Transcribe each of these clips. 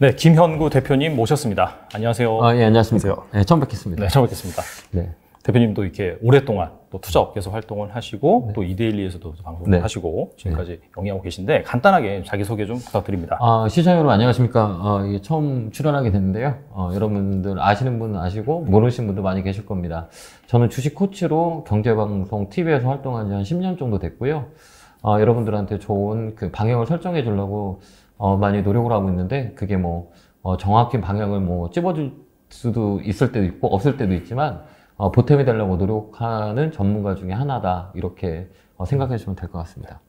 네, 김현구 대표님 모셨습니다. 안녕하세요. 예, 안녕하십니까. 네, 처음 뵙겠습니다. 네, 처음 뵙겠습니다. 네. 대표님도 이렇게 오랫동안 또 투자업계에서 활동을 하시고, 네. 또 이데일리에서도 방송을 네. 하시고, 지금까지 영위하고 계신데, 간단하게 자기소개 좀 부탁드립니다. 시청자 여러분 안녕하십니까. 이게 처음 출연하게 됐는데요. 여러분들 아시는 분은 아시고, 모르시는 분도 많이 계실 겁니다. 저는 주식 코치로 경제방송 TV에서 활동한 지 한 10년 정도 됐고요. 여러분들한테 좋은 그 방향을 설정해 주려고 많이 노력을 하고 있는데, 그게 정확히 방향을 찝어줄 수도 있을 때도 있고, 없을 때도 있지만, 보탬이 되려고 노력하는 전문가 중에 하나다. 이렇게 생각해 주시면 될 것 같습니다.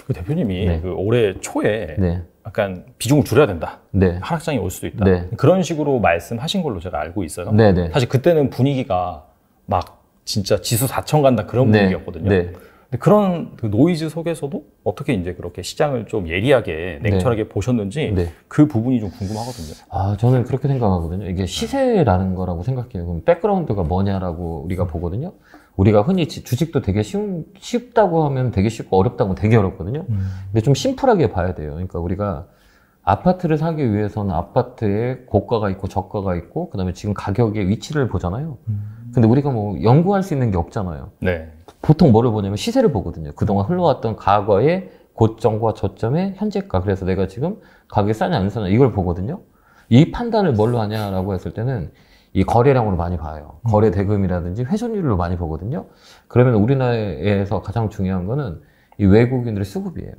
그 대표님이 네. 그 올해 초에 네. 약간 비중을 줄여야 된다. 네. 하락장이 올 수도 있다. 네. 그런 식으로 말씀하신 걸로 제가 알고 있어요. 네네. 사실 그때는 분위기가 막 진짜 지수 4천 간다 그런 네. 분위기였거든요. 네. 근데 그런 그 노이즈 속에서도 어떻게 이제 그렇게 시장을 좀 예리하게 냉철하게 보셨는지 네. 그 부분이 좀 궁금하거든요. 저는 그렇게 생각하거든요. 이게 시세라는 거라고 생각해요. 그럼 백그라운드가 뭐냐라고 우리가 보거든요. 우리가 흔히 주식도 되게 쉽다고 하면 되게 쉽고 어렵다고 하면 되게 어렵거든요. 근데 좀 심플하게 봐야 돼요. 그러니까 우리가 아파트를 사기 위해서는 아파트에 고가가 있고 저가가 있고, 그 다음에 지금 가격의 위치를 보잖아요. 근데 우리가 연구할 수 있는 게 없잖아요. 네. 보통 뭐를 보냐면 시세를 보거든요. 그동안 흘러왔던 과거의 고점과 저점의 현재가. 그래서 내가 지금 가격이 싸냐 안 싸냐 이걸 보거든요. 이 판단을 뭘로 하냐라고 했을 때는 이 거래량으로 많이 봐요. 거래 대금이라든지 회전율로 많이 보거든요. 그러면 우리나라에서 가장 중요한 거는 이 외국인들의 수급이에요.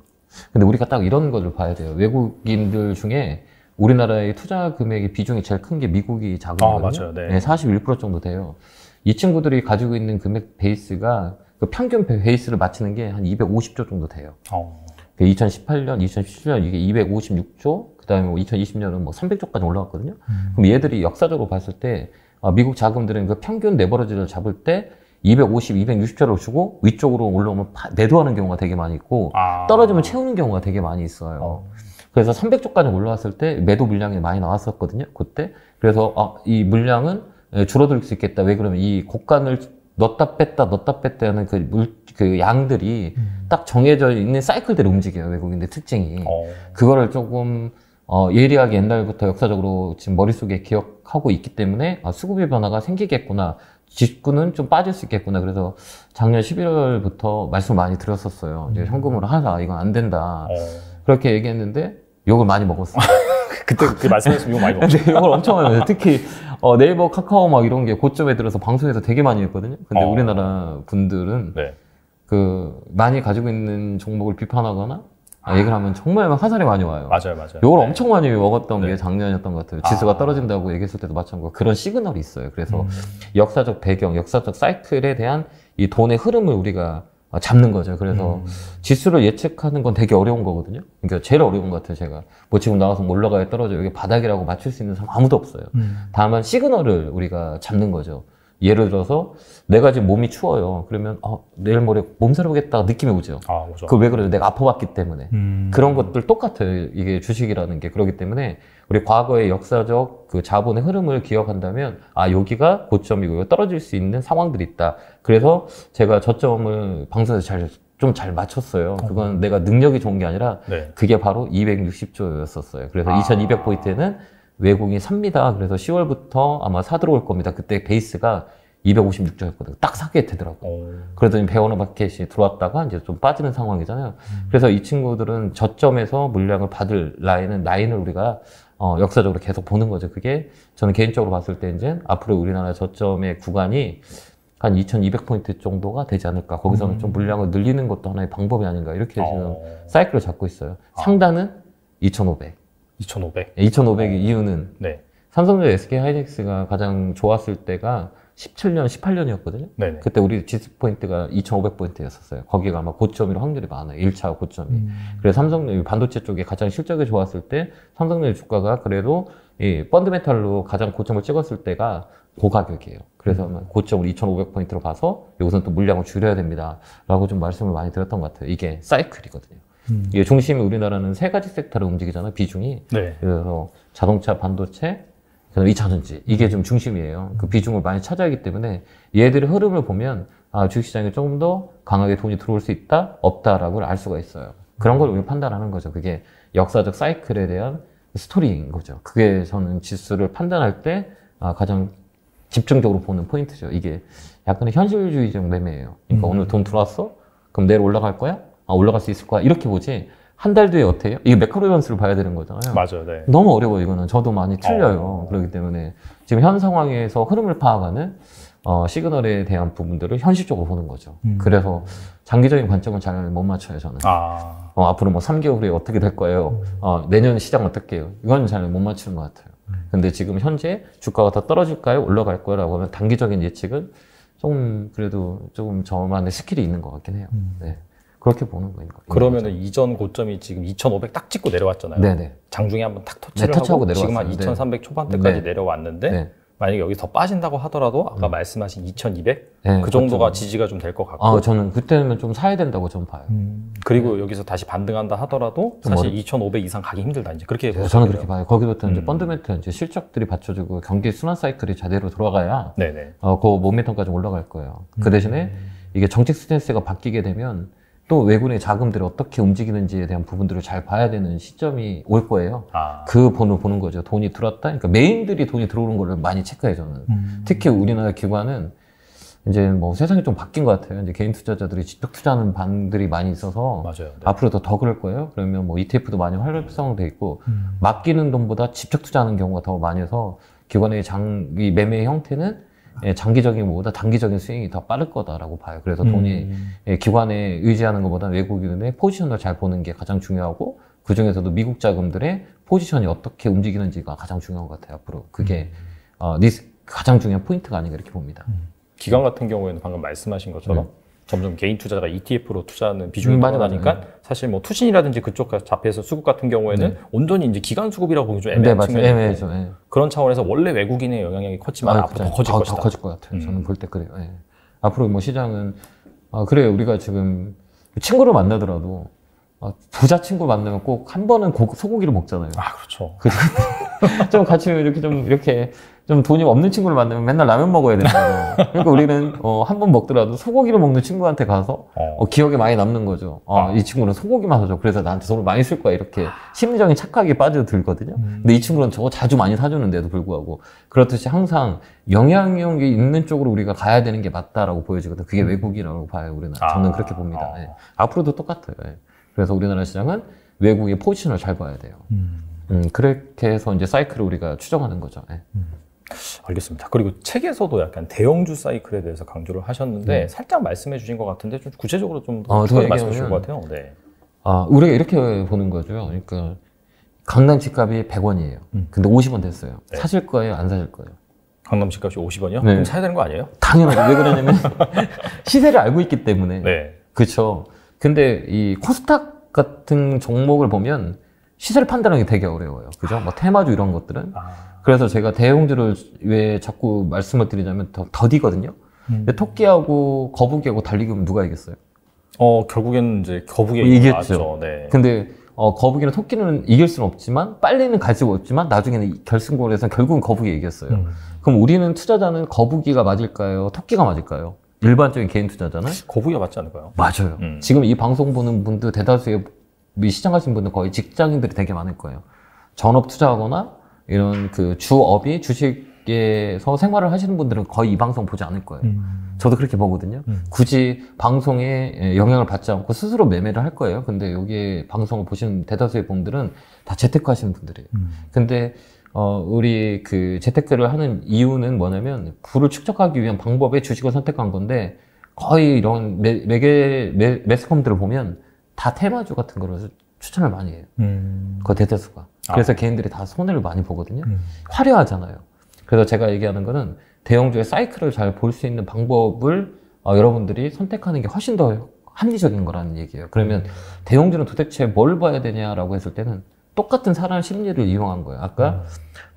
근데 우리가 딱 이런 것을 봐야 돼요. 외국인들 중에 우리나라의 투자 금액의 비중이 제일 큰 게 미국이 작거든요. 맞아요. 네. 41% 정도 돼요. 이 친구들이 가지고 있는 금액 베이스가 그 평균 베이스를 맞추는 게 한 250조 정도 돼요. 2018년, 2017년 이게 256조, 그 다음에 2020년은 300조까지 올라갔거든요. 그럼 얘들이 역사적으로 봤을 때, 미국 자금들은 그 평균 레버리지를 잡을 때 250, 260조를 주고 위쪽으로 올라오면 매도하는 경우가 되게 많이 있고, 떨어지면 채우는 경우가 되게 많이 있어요. 그래서 300조까지 올라왔을 때 매도 물량이 많이 나왔었거든요, 그때. 그래서, 이 물량은 줄어들 수 있겠다. 왜 그러면 이 곡간을 넣었다 뺐다 하는 그 양들이 딱 정해져 있는 사이클대로 움직여요, 외국인들 특징이. 그거를 조금, 예리하게 옛날부터 역사적으로 지금 머릿속에 기억하고 있기 때문에, 수급의 변화가 생기겠구나. 직구는 좀 빠질 수 있겠구나. 그래서 작년 11월부터 말씀 많이 드렸었어요. 이제 현금으로 하라. 이건 안 된다. 그렇게 얘기했는데, 욕을 많이 먹었어요. 그때 그 말씀하시면 욕 많이 먹었어요. 네, 욕을 엄청 많이 먹었어요. 특히, 네이버, 카카오 막 이런 게 고점에 들어서 방송에서 되게 많이 했거든요. 근데 우리나라 분들은 네. 많이 가지고 있는 종목을 비판하거나 얘기를 하면 정말 화살이 많이 와요. 맞아요. 욕을 엄청 많이 먹었던 네. 게 작년이었던 것 같아요. 지수가 떨어진다고 얘기했을 때도 마찬가지고 그런 시그널이 있어요. 그래서 역사적 배경, 역사적 사이클에 대한 이 돈의 흐름을 우리가 잡는 거죠. 그래서 지수를 예측하는 건 되게 어려운 거거든요. 그러니까 제일 어려운 것 같아요, 제가. 지금 나와서 올라가야 떨어져. 여기 바닥이라고 맞출 수 있는 사람 아무도 없어요. 다만 시그널을 우리가 잡는 거죠. 예를 들어서 내가 지금 몸이 추워요. 그러면 내일 모레 몸살 오겠다 느낌이 오죠. 오죠. 그 왜 그래요? 내가 아파봤기 때문에. 그런 것들 똑같아요. 이게 주식이라는 게. 그렇기 때문에 우리 과거의 역사적 그 자본의 흐름을 기억한다면 여기가 고점이고 떨어질 수 있는 상황들이 있다. 그래서 제가 저점을 방송에서 좀 잘 맞췄어요. 그건 내가 능력이 좋은 게 아니라 네. 그게 바로 260조였었어요. 그래서 2200포인트는 외국인이 삽니다. 그래서 10월부터 아마 사들어올 겁니다. 그때 베이스가 256조였거든요. 딱 사게 되더라고요. 그러더니 배워너 마켓이 들어왔다가 이제 좀 빠지는 상황이잖아요. 그래서 이 친구들은 저점에서 물량을 받을 라인을 우리가 역사적으로 계속 보는 거죠. 그게 저는 개인적으로 봤을 때 이제 앞으로 우리나라 저점의 구간이 한 2200포인트 정도가 되지 않을까. 거기서는 좀 물량을 늘리는 것도 하나의 방법이 아닌가. 이렇게 지금 사이클을 잡고 있어요. 상단은 2500. 2500의 이유는 네. 삼성전자 SK하이닉스가 가장 좋았을 때가 17년, 18년이었거든요. 네네. 그때 우리 지수 포인트가 2500포인트였었어요. 거기가 아마 고점일 확률이 많아요. 1차 고점이. 그래서 삼성전자 반도체 쪽에 가장 실적이 좋았을 때 삼성전자 주가가 그래도 이 펀드멘탈로 가장 고점을 찍었을 때가 고가격이에요. 그래서 고점을 2500포인트로 봐서 여기서는 또 물량을 줄여야 됩니다. 라고 좀 말씀을 많이 드렸던 것 같아요. 이게 사이클이거든요. 이게 중심이 우리나라는 세 가지 섹터를 움직이잖아요. 비중이. 네. 그래서 자동차, 반도체, 그다음에 2차전지. 이게 좀 중심이에요. 그 비중을 많이 차지하기 때문에 얘들의 흐름을 보면 주식시장에 조금 더 강하게 돈이 들어올 수 있다, 없다라고 알 수가 있어요. 그런 걸 우리 판단하는 거죠. 그게 역사적 사이클에 대한 스토리인 거죠. 그게 저는 지수를 판단할 때 가장 집중적으로 보는 포인트죠. 이게 약간의 현실주의적 매매예요. 그러니까 오늘 돈 들어왔어? 그럼 내일 올라갈 거야? 올라갈 수 있을 거야? 이렇게 보지. 한 달 뒤에 어때요? 이게 매크로이런스를 봐야 되는 거잖아요. 맞아요. 네. 너무 어려워요. 이거는 저도 많이 틀려요. 그렇기 때문에 지금 현 상황에서 흐름을 파악하는 시그널에 대한 부분들을 현실적으로 보는 거죠. 그래서 장기적인 관점은 잘 못 맞춰요, 저는. 앞으로 뭐 3개월 후에 어떻게 될 거예요? 내년 시장 어떻게 해요? 이건 잘 못 맞추는 것 같아요. 근데 지금 현재 주가가 더 떨어질까요? 올라갈 거예요? 라고 하면 단기적인 예측은 좀 그래도 조금 저만의 스킬이 있는 것 같긴 해요. 네. 그렇게 보는 거예요. 그러면은 이전 고점이 지금 2,500 딱 찍고 내려왔잖아요. 네네. 장중에 한번 탁 터치를 네, 하고 지금 한 2,300 초반대까지 내려왔는데 네. 만약에 여기 더 빠진다고 하더라도 아까 말씀하신 2,200 네, 그 정도가 그렇죠. 지지가 좀 될 것 같고 저는 그때는 좀 사야 된다고 좀 봐요. 그리고 여기서 다시 반등한다 하더라도 사실 2,500 이상 가기 힘들다 이제 그렇게 저는 그렇게 봐요. 거기부터 이제 펀드멘트 이제 실적들이 받쳐주고 경기 순환 사이클이 제대로 돌아가야 네네. 그 모멘텀까지 올라갈 거예요. 그 대신에 이게 정책 스탠스가 바뀌게 되면 또 외국인의 자금들이 어떻게 움직이는지에 대한 부분들을 잘 봐야 되는 시점이 올 거예요. 그 번호 보는 거죠. 돈이 들어왔다. 그러니까 메인들이 돈이 들어오는 거를 많이 체크해요, 저는. 특히 우리나라 기관은 이제 뭐 세상이 좀 바뀐 것 같아요. 이제 개인 투자자들이 직접 투자하는 반들이 많이 있어서 맞아요. 네. 앞으로 더 그럴 거예요. 그러면 뭐 ETF도 많이 활성화돼 있고 맡기는 돈보다 직접 투자하는 경우가 더 많이 해서 기관의 이 매매 형태는 장기적인 것보다 단기적인 스윙이 더 빠를 거다라고 봐요. 그래서 돈이 기관에 의지하는 것보다 외국인의 포지션을 잘 보는 게 가장 중요하고 그 중에서도 미국 자금들의 포지션이 어떻게 움직이는지가 가장 중요한 것 같아요. 앞으로 그게 가장 중요한 포인트가 아닌가 이렇게 봅니다. 기관 같은 경우에는 방금 말씀하신 것처럼 점점 개인 투자자가 ETF로 투자하는 비중이 늘어나니까 사실 뭐 투신이라든지 그쪽 자폐에서 수급 같은 경우에는 온전히 이제 기관 수급이라고 보기 좀 애매한 측면이 있고 그런 차원에서 원래 외국인의 영향력이 컸지만 앞으로 더 커질 것이다. 더 커질 것 같아요. 저는 볼 때 그래요. 앞으로 뭐 시장은 그래요. 우리가 지금 친구를 만나더라도 부자 친구 만나면 꼭 한 번은 소고기를 먹잖아요. 그렇죠. 좀 같이 이렇게 좀 돈이 없는 친구를 만나면 맨날 라면 먹어야 된다고. 그러니까 우리는 한 번 먹더라도 소고기를 먹는 친구한테 가서 기억에 많이 남는 거죠. 이 친구는 소고기만 사줘. 그래서 나한테 돈을 많이 쓸 거야. 이렇게 심리적인 착각에 빠져들거든요. 근데 이 친구는 저거 자주 많이 사주는데도 불구하고 그렇듯이 항상 영향력이 있는 쪽으로 우리가 가야 되는 게 맞다라고 보여지거든요. 그게 외국이라고 봐요. 우리나라. 저는 그렇게 봅니다. 앞으로도 똑같아요. 그래서 우리나라 시장은 외국의 포지션을 잘 봐야 돼요. 그렇게 해서 이제 사이클을 우리가 추정하는 거죠. 알겠습니다. 그리고 책에서도 약간 대형주 사이클에 대해서 강조를 하셨는데 살짝 말씀해 주신 것 같은데 좀 구체적으로 좀 더 말씀해 주신 것 같아요. 네. 우리가 이렇게 보는 거죠. 그러니까 강남 집값이 100원이에요. 근데 50원 됐어요. 사실 거예요? 안 사실 거예요? 강남 집값이 50원이요? 그럼 사야 되는 거 아니에요? 당연하죠. 왜 그러냐면 시세를 알고 있기 때문에. 네. 그렇죠. 근데 이 코스닥 같은 종목을 보면 시세를 판단하기 되게 어려워요. 그죠? 뭐 테마주 이런 것들은. 그래서 제가 대형주를 왜 자꾸 말씀을 드리자면 더디거든요. 근데 토끼하고 거북이하고 달리기면 누가 이겼어요? 결국에는 이제 거북이가 이겼죠. 네. 근데 거북이는 토끼는 이길 수는 없지만 빨리는 갈 수가 없지만 나중에는 결승골에서 결국은 거북이가 이겼어요. 그럼 우리는 투자자는 거북이가 맞을까요? 토끼가 맞을까요? 일반적인 개인 투자자는? 거북이가 맞지 않을까요? 맞아요. 지금 이 방송 보는 분들 대다수의 시장 가신 분들 거의 직장인들이 되게 많을 거예요. 전업 투자하거나 이런 그 주업이 주식에서 생활을 하시는 분들은 거의 이 방송 보지 않을 거예요. 저도 그렇게 보거든요. 굳이 방송에 영향을 받지 않고 스스로 매매를 할 거예요. 근데 여기 방송을 보시는 대다수의 분들은 다 재테크 하시는 분들이에요. 근데 우리 그 재테크를 하는 이유는 뭐냐면 부를 축적하기 위한 방법의 주식을 선택한 건데 거의 이런 매스컴들을 보면 다 테마주 같은 거를 추천을 많이 해요. 그 대다수가. 그래서 개인들이 다 손해를 많이 보거든요. 화려하잖아요. 그래서 제가 얘기하는 거는 대형주의 사이클을 잘 볼 수 있는 방법을 여러분들이 선택하는 게 훨씬 더 합리적인 거라는 얘기예요. 그러면 대형주는 도대체 뭘 봐야 되냐라고 했을 때는 똑같은 사람 심리를 이용한 거예요. 아까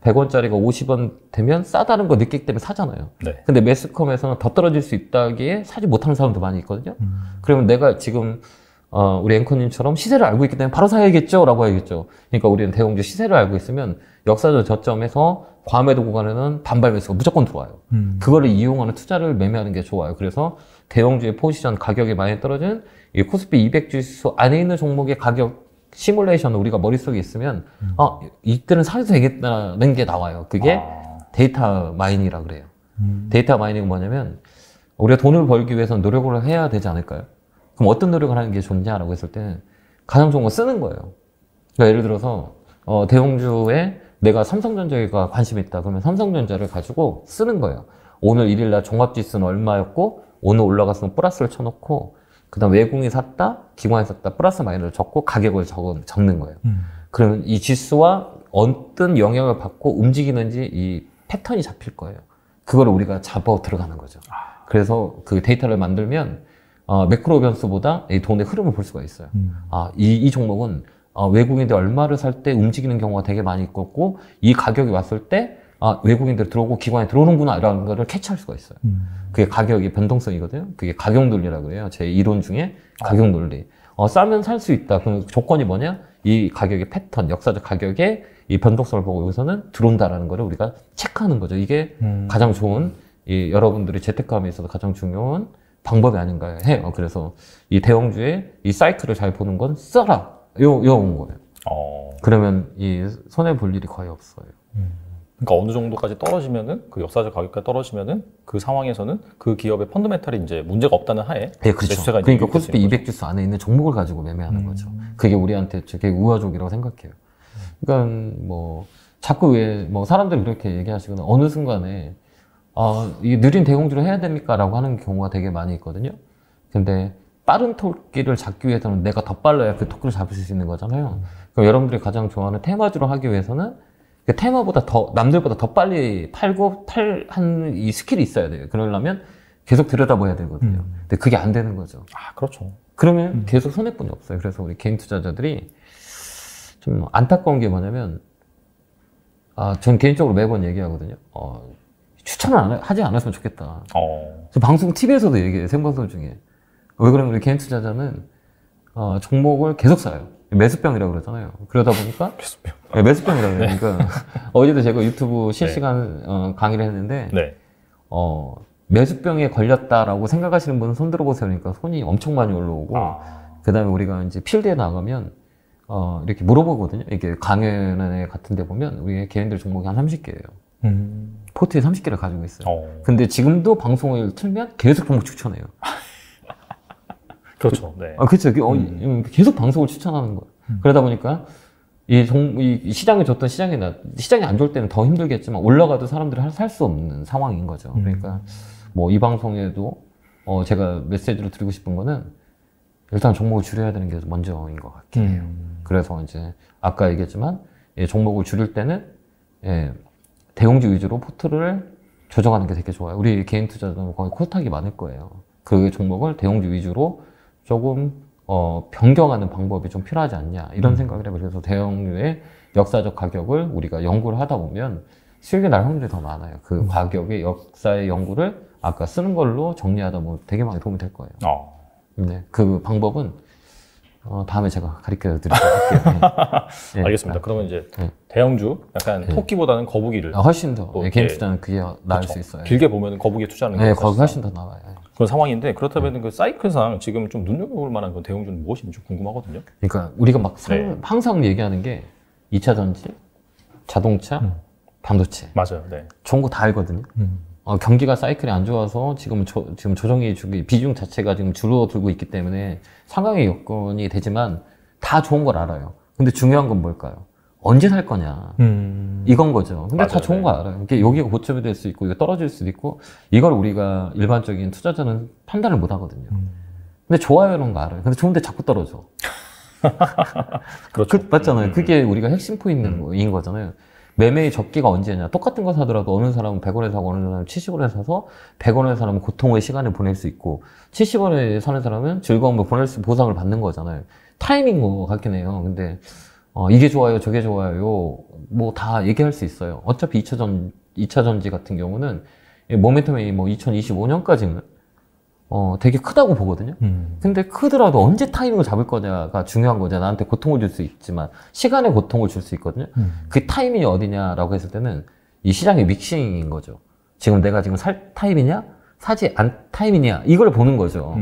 100원짜리가 50원 되면 싸다는 거 느끼기 때문에 사잖아요. 네. 근데 매스컴에서는 더 떨어질 수 있다기에 사지 못하는 사람도 많이 있거든요. 그러면 내가 지금 우리 앵커님처럼 시세를 알고 있기 때문에 바로 사야겠죠? 라고 하겠죠. 그러니까 우리는 대형주 시세를 알고 있으면 역사적 저점에서 과매도 구간에는 반발 매수가 무조건 들어와요. 그거를 이용하는 투자를 매매하는 게 좋아요. 그래서 대형주의 포지션 가격이 많이 떨어진 이 코스피 200 지수 안에 있는 종목의 가격 시뮬레이션을 우리가 머릿속에 있으면 이때는 사도 되겠다는 게 나와요. 그게 데이터 마이닝이라고 그래요. 데이터 마이닝은 뭐냐면 우리가 돈을 벌기 위해서는 노력을 해야 되지 않을까요? 그럼 어떤 노력을 하는 게 좋냐라고 했을 때는 가장 좋은 건 쓰는 거예요. 그러니까 예를 들어서 대형주에 내가 삼성전자가 관심이 있다 그러면 삼성전자를 가지고 쓰는 거예요. 오늘 1일날 종합지수는 얼마였고 오늘 올라갔으면 플러스를 쳐놓고 그 다음 외국인이 샀다, 기관이 샀다, 플러스 마이너스를 적고 가격을 적는 거예요. 그러면 이 지수와 어떤 영향을 받고 움직이는지 이 패턴이 잡힐 거예요. 그걸 우리가 잡아 들어가는 거죠. 그래서 그 데이터를 만들면 매크로 변수보다 이 돈의 흐름을 볼 수가 있어요. 이 종목은 외국인들이 얼마를 살 때 움직이는 경우가 되게 많이 있었고 이 가격이 왔을 때 외국인들이 들어오고 기관이 들어오는구나 라는 거를 캐치할 수가 있어요. 그게 가격의 변동성이거든요. 그게 가격 논리라고 그래요. 제 이론 중에 가격 논리. 싸면 살 수 있다. 그럼 조건이 뭐냐? 이 가격의 패턴, 역사적 가격의 이 변동성을 보고 여기서는 들어온다라는 거를 우리가 체크하는 거죠. 이게 가장 좋은 여러분들이 재테크함에 있어서 가장 중요한 방법이 아닌가 해요. 그래서 이 대형주의 이 사이클을 잘 보는 건 써라. 온 거예요. 그러면 이 손해 볼 일이 거의 없어요. 그러니까 어느 정도까지 떨어지면은 그 역사적 가격까지 떨어지면은 그 상황에서는 그 기업의 펀더멘탈이 이제 문제가 없다는 하에 네, 그렇죠. 그러니까 코스피 200 지수 안에 있는 종목을 가지고 매매하는 거죠. 그게 우리한테 되게 우화적이라고 생각해요. 그러니까 뭐 자꾸 왜 뭐 사람들이 그렇게 얘기하시거나 어느 순간에 이 느린 대형주를 해야 됩니까?라고 하는 경우가 되게 많이 있거든요. 근데 빠른 토끼를 잡기 위해서는 내가 더 빨라야 그 토끼를 잡을 수 있는 거잖아요. 그럼 여러분들이 가장 좋아하는 테마주를 하기 위해서는 그 테마보다 남들보다 더 빨리 하는 이 스킬이 있어야 돼요. 그러려면 계속 들여다봐야 되거든요. 근데 그게 안 되는 거죠. 그렇죠. 그러면 계속 손해뿐이 없어요. 그래서 우리 개인 투자자들이 좀 안타까운 게 뭐냐면, 전 개인적으로 매번 얘기하거든요. 추천을 하지 않았으면 좋겠다. 저 방송 TV에서도 얘기해요. 생방송 중에. 왜 그러면 우리 개인 투자자는 종목을 계속 사요. 매수병이라고 그러잖아요. 그러다 보니까 매수병. 네, 매수병이라고 그러니까 어제도 제가 유튜브 실시간 강의를 했는데 매수병에 걸렸다라고 생각하시는 분은 손 들어보세요. 그러니까 손이 엄청 많이 올라오고 그다음에 우리가 이제 필드에 나가면 이렇게 물어보거든요. 이게 강연회 같은 데 보면 우리 개인들 종목이 한 30개예요. 포트에 30개를 가지고 있어요. 근데 지금도 방송을 틀면 계속 종목 추천해요. 그렇죠. 네. 그렇죠. 계속 방송을 추천하는 거예요. 그러다 보니까 이 시장이 좋던 시장이 안 좋을 때는 더 힘들겠지만 올라가도 사람들이 살 수 없는 상황인 거죠. 그러니까 뭐 이 방송에도 제가 메시지로 드리고 싶은 거는 일단 종목을 줄여야 되는 게 먼저인 것 같긴 해요. 그래서 이제 아까 얘기했지만 종목을 줄일 때는 대형주 위주로 포트를 조정하는 게 되게 좋아요. 우리 개인 투자자는 거의 코스닥이 많을 거예요. 그 종목을 대형주 위주로 조금 변경하는 방법이 좀 필요하지 않냐 이런 생각을 해요. 그래서 대형주의 역사적 가격을 우리가 연구를 하다 보면 수익이 날 확률이 더 많아요. 그 가격의 역사의 연구를 아까 쓰는 걸로 정리하다 보면 되게 많이 도움이 될 거예요. 네, 그 방법은 다음에 제가 가르쳐 드리도록 할게요. 네. 알겠습니다. 그러면 이제 대형주 약간 토끼보다는 거북이를 훨씬 더 개인 투자는 그게 나을 수 있어요. 길게 보면 거북이 투자하는 게 거기 훨씬 더 나와요. 그런 상황인데 그렇다면 그 사이클상 지금 좀 눈여겨볼 만한 그 대형주는 무엇인지 좀 궁금하거든요. 그러니까 우리가 막 항상 얘기하는 게 2차 전지, 자동차, 반도체. 맞아요. 네. 좋은 거 다 알거든요. 경기가 사이클이 안 좋아서 지금 조정이 비중 자체가 지금 줄어들고 있기 때문에 상황의 여건이 되지만 다 좋은 걸 알아요. 근데 중요한 건 뭘까요? 언제 살 거냐. 이건 거죠. 근데 맞아요. 다 좋은 거 알아요. 여기가 고점이 될 수 있고, 이거 떨어질 수도 있고, 이걸 우리가 일반적인 투자자는 판단을 못 하거든요. 근데 좋아요, 이런 거 알아요. 근데 좋은데 자꾸 떨어져. 그렇죠. 맞잖아요. 그게 우리가 핵심 포인트인 거잖아요. 매매의 적기가 언제냐. 똑같은 거 사더라도 어느 사람은 100원에 사고 어느 사람은 70원에 사서 100원에 사람은 고통의 시간을 보낼 수 있고 70원에 사는 사람은 즐거움을 보상을 받는 거잖아요. 타이밍인 것 같긴 해요. 근데 이게 좋아요, 저게 좋아요. 뭐 다 얘기할 수 있어요. 어차피 2차 전지 같은 경우는 모멘텀이 뭐 2025년까지는 되게 크다고 보거든요. 근데 크더라도 언제 타이밍을 잡을 거냐가 중요한 거죠. 나한테 고통을 줄 수 있지만 시간에 고통을 줄 수 있거든요. 그 타이밍이 어디냐라고 했을 때는 이 시장의 믹싱인 거죠. 지금 내가 지금 살 타임이냐? 사지 않 타임이냐? 이걸 보는 거죠.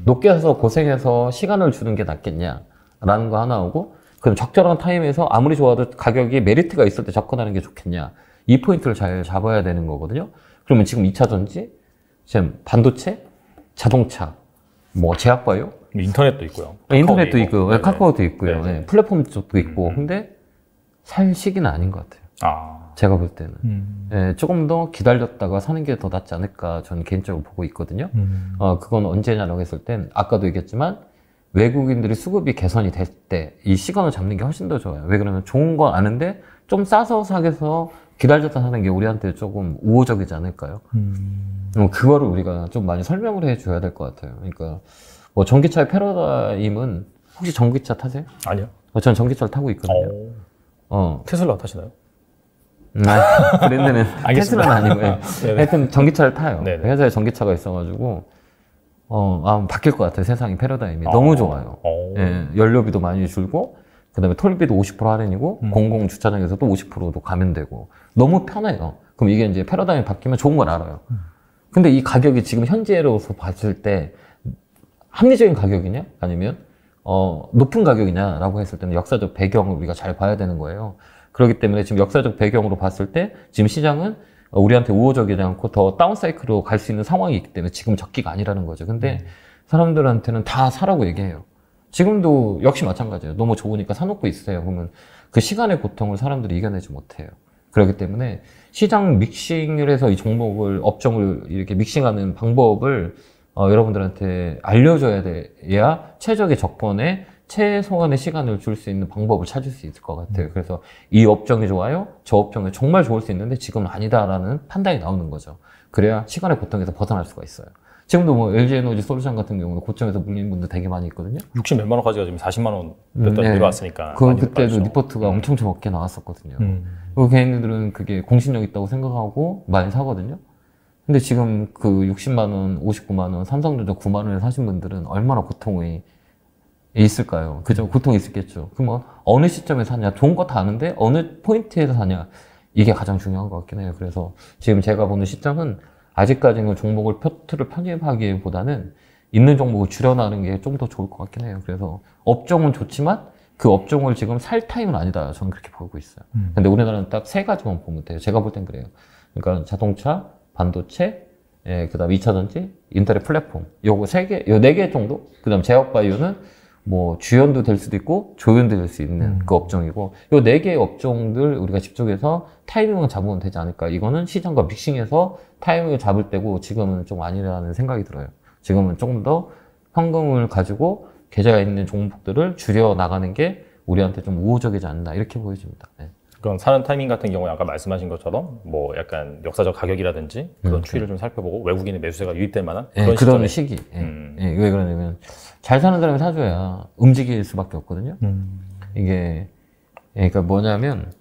높게 사서 고생해서 시간을 주는 게 낫겠냐? 라는 거 하나 오고 그럼 적절한 타임에서 아무리 좋아도 가격이 메리트가 있을 때 접근하는 게 좋겠냐. 이 포인트를 잘 잡아야 되는 거거든요. 그러면 지금 2차 전지, 지금 반도체, 자동차, 뭐 제약바이오, 인터넷도 있고요. 인터넷도 있고, 카카오도 있고요. 네. 플랫폼 쪽도 있고. 근데 살 시기는 아닌 것 같아요. 제가 볼 때는. 네, 조금 더 기다렸다가 사는 게 더 낫지 않을까 저는 개인적으로 보고 있거든요. 그건 언제냐라고 했을 땐 아까도 얘기했지만 외국인들이 수급이 개선이 될 때 이 시간을 잡는 게 훨씬 더 좋아요. 왜 그러면 좋은 거 아는데 좀 싸서 사게서 기다렸다 사는 게 우리한테 조금 우호적이지 않을까요? 그거를 우리가 좀 많이 설명을 해줘야 될 것 같아요. 그러니까 뭐 전기차의 패러다임은 혹시 전기차 타세요? 아니요. 전 전기차를 타고 있거든요. 테슬라 타시나요? 브랜드는 테슬라는 아니고 하여튼 전기차를 타요. 네네. 회사에 전기차가 있어가지고 바뀔 것 같아요. 세상이 패러다임이 너무 좋아요. 예, 연료비도 많이 줄고 그 다음에 톨비도 50% 할인이고 공공 주차장에서도 50%도 가면 되고 너무 편해요. 그럼 이게 이제 패러다임이 바뀌면 좋은 걸 알아요. 근데 이 가격이 지금 현재로서 봤을 때 합리적인 가격이냐 아니면 높은 가격이냐라고 했을 때는 역사적 배경을 우리가 잘 봐야 되는 거예요. 그렇기 때문에 지금 역사적 배경으로 봤을 때 지금 시장은 우리한테 우호적이지 않고 더 다운사이클로 갈 수 있는 상황이 있기 때문에 지금 적기가 아니라는 거죠. 근데 사람들한테는 다 사라고 얘기해요. 지금도 역시 마찬가지예요. 너무 좋으니까 사놓고 있어요. 그러면 그 시간의 고통을 사람들이 이겨내지 못해요. 그렇기 때문에 시장 믹싱을 해서 이 종목을, 업종을 이렇게 믹싱하는 방법을 여러분들한테 알려줘야 돼야 최적의 적번에 최소한의 시간을 줄 수 있는 방법을 찾을 수 있을 것 같아요. 그래서 이 업종이 좋아요? 저 업종이 정말 좋을 수 있는데 지금은 아니다라는 판단이 나오는 거죠. 그래야 시간의 고통에서 벗어날 수가 있어요. 지금도 뭐 LG에너지 솔루션 같은 경우는 고점에서 물리는 분들 되게 많이 있거든요. 60 몇만 원까지가 지금 40만 원 몇 달 내려왔으니까. 그때도 리포트가 엄청 좋게 나왔었거든요. 그 개인들은 그게 공신력 있다고 생각하고 많이 사거든요. 근데 지금 그 60만 원, 59만 원, 삼성전자 9만 원에 사신 분들은 얼마나 고통이 있을까요? 그죠? 고통이 있었겠죠. 그러면 어느 시점에 사냐? 좋은 거 다 아는데 어느 포인트에서 사냐? 이게 가장 중요한 것 같긴 해요. 그래서 지금 제가 보는 시점은 아직까지는 종목을 포트를 편입하기보다는 있는 종목을 줄여나가는 게 좀 더 좋을 것 같긴 해요. 그래서 업종은 좋지만 그 업종을 지금 살 타임은 아니다. 저는 그렇게 보고 있어요. 근데 우리나라는 딱 세 가지만 보면 돼요. 제가 볼 땐 그래요. 그러니까 자동차, 반도체, 그 다음 2차 전지, 인터넷 플랫폼. 요거 세 개, 요 네 개 정도? 그 다음 제약바이오는 뭐 주연도 될 수도 있고 조연도 될 수 있는 그 업종이고 요 네 개의 업종들 우리가 집중해서 타이밍을 잡으면 되지 않을까. 이거는 시장과 믹싱해서 타이밍을 잡을 때고 지금은 좀 아니라는 생각이 들어요. 지금은 조금 더 현금을 가지고 계좌에 있는 종목들을 줄여 나가는 게 우리한테 좀 우호적이지 않나 이렇게 보여집니다. 네. 그럼 사는 타이밍 같은 경우에 아까 말씀하신 것처럼 뭐 약간 역사적 가격이라든지 그런 추이를 좀 살펴보고 외국인의 매수세가 유입될 만한 그런 시기. 왜 그러냐면 잘 사는 사람이 사줘야 움직일 수밖에 없거든요. 이게 그러니까 뭐냐면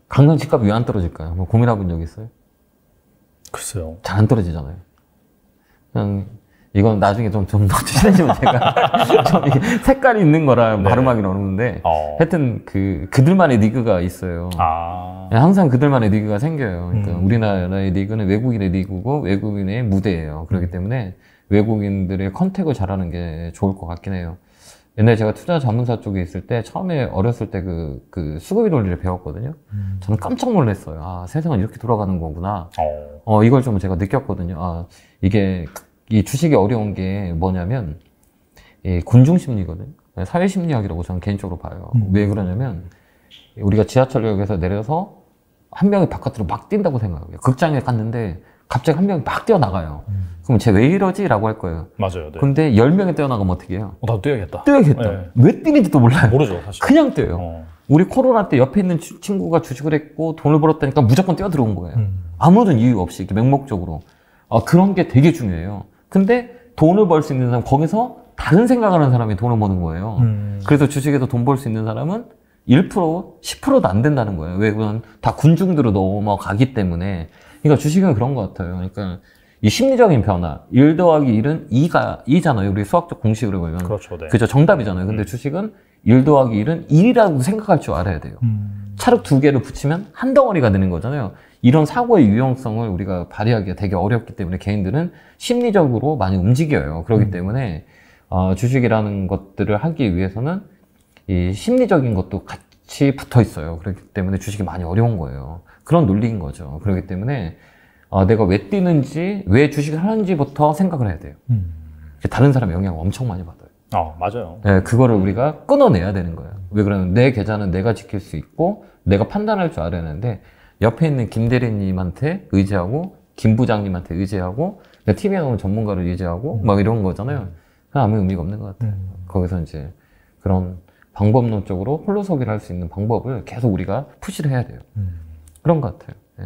강남 집값 왜 안 떨어질까요? 뭐 고민해본 적 있어요? 글쎄요. 잘 안 떨어지잖아요. 그냥 이건 나중에 좀 더 친해지면 제가 좀 이게 색깔이 있는 거라 발음하기는 어려운데 하여튼 그들만의 리그가 있어요. 항상 그들만의 리그가 생겨요. 그러니까 우리나라의 리그는 외국인의 리그고 외국인의 무대예요. 그렇기 때문에 외국인들의 컨택을 잘하는 게 좋을 것 같긴 해요. 옛날에 제가 투자 자문사 쪽에 있을 때 처음에 어렸을 때 그 수급이 논리를 배웠거든요. 저는 깜짝 놀랐어요. 세상은 이렇게 돌아가는 거구나. 이걸 좀 제가 느꼈거든요. 이게 이 주식이 어려운 게 뭐냐면 군중 심리거든요. 사회 심리학이라고 저는 개인적으로 봐요. 왜 그러냐면 우리가 지하철역에서 내려서 한 명이 바깥으로 막 뛴다고 생각해요. 극장에 갔는데 갑자기 한 명이 막 뛰어나가요. 그럼 쟤 왜 이러지? 라고 할 거예요. 맞아요. 네. 근데 10명이 뛰어나가면 어떻게 해요? 나도 뛰어야겠다. 네. 왜 뛰는지도 몰라요. 모르죠, 사실. 그냥 뛰어요. 우리 코로나 때 옆에 있는 친구가 주식을 했고 돈을 벌었다니까 무조건 뛰어 들어온 거예요. 아무런 이유 없이 이렇게 맹목적으로. 그런 게 되게 중요해요. 근데 돈을 벌 수 있는 사람, 거기서 다른 생각을 하는 사람이 돈을 버는 거예요. 그래서 주식에서 돈 벌 수 있는 사람은 1%, 10%도 안 된다는 거예요. 왜? 그건 다 군중으로 넘어가기 때문에. 그러니까 주식은 그런 것 같아요. 그러니까 이 심리적인 변화, 1 더하기 1은 2잖아요. 우리 수학적 공식으로 보면. 그렇죠. 네. 그죠. 정답이잖아요. 근데 주식은 1 더하기 1은 1이라고 생각할 줄 알아야 돼요. 찰흙 2개를 붙이면 한 덩어리가 되는 거잖아요. 이런 사고의 유용성을 우리가 발휘하기가 되게 어렵기 때문에 개인들은 심리적으로 많이 움직여요. 그렇기 때문에 주식이라는 것들을 하기 위해서는 이 심리적인 것도 같이 붙어 있어요. 그렇기 때문에 주식이 많이 어려운 거예요. 그런 논리인 거죠. 그렇기 때문에 내가 왜 뛰는지, 왜 주식을 하는지부터 생각을 해야 돼요. 다른 사람의 영향을 엄청 많이 받아요. 맞아요. 네, 그거를 우리가 끊어내야 되는 거예요. 왜 그러냐면 내 계좌는 내가 지킬 수 있고 내가 판단할 줄 알아야 하는데 옆에 있는 김 대리님한테 의지하고 김 부장님한테 의지하고 TV에 나오는 전문가를 의지하고 막 이런 거잖아요. 아무 의미가 없는 것 같아요. 거기서 이제 그런 방법론적으로 홀로 서기를 할 수 있는 방법을 계속 우리가 푸시를 해야 돼요. 그런 것 같아요. 네.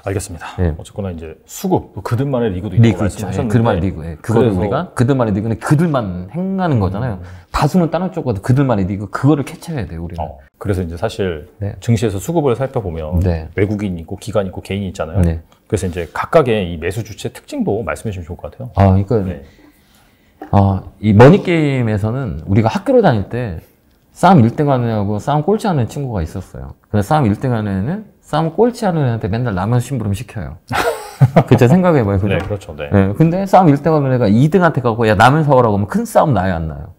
알겠습니다. 네. 어쨌거나 이제 수급, 그들만의 리그도 있다고 말씀하셨는데 그들만의 리그. 네. 그거를 우리가 그들만의 리그는 그들만 행하는 거잖아요. 다수는 다른 쪽보다 그들만의 리그, 그거를 캐치해야 돼요, 우리는. 그래서 이제 사실 증시에서 수급을 살펴보면 외국인이 있고 기관 있고 개인이 있잖아요. 그래서 이제 각각의 이 매수 주체 특징도 말씀해 주시면 좋을 것 같아요. 그러니까 이 머니게임에서는 우리가 학교를 다닐 때 싸움 1등 하는 애하고 싸움 꼴찌 하는 친구가 있었어요. 근데 싸움 1등 하는 애는 싸움 꼴찌 하는 애한테 맨날 라면 심부름 시켜요. 그제 생각해봐요. 그죠? 네, 그렇죠. 네. 근데 싸움 1등 하는 애가 2등한테 가고 야 라면 사오라고 하면 큰 싸움 나요, 안 나요?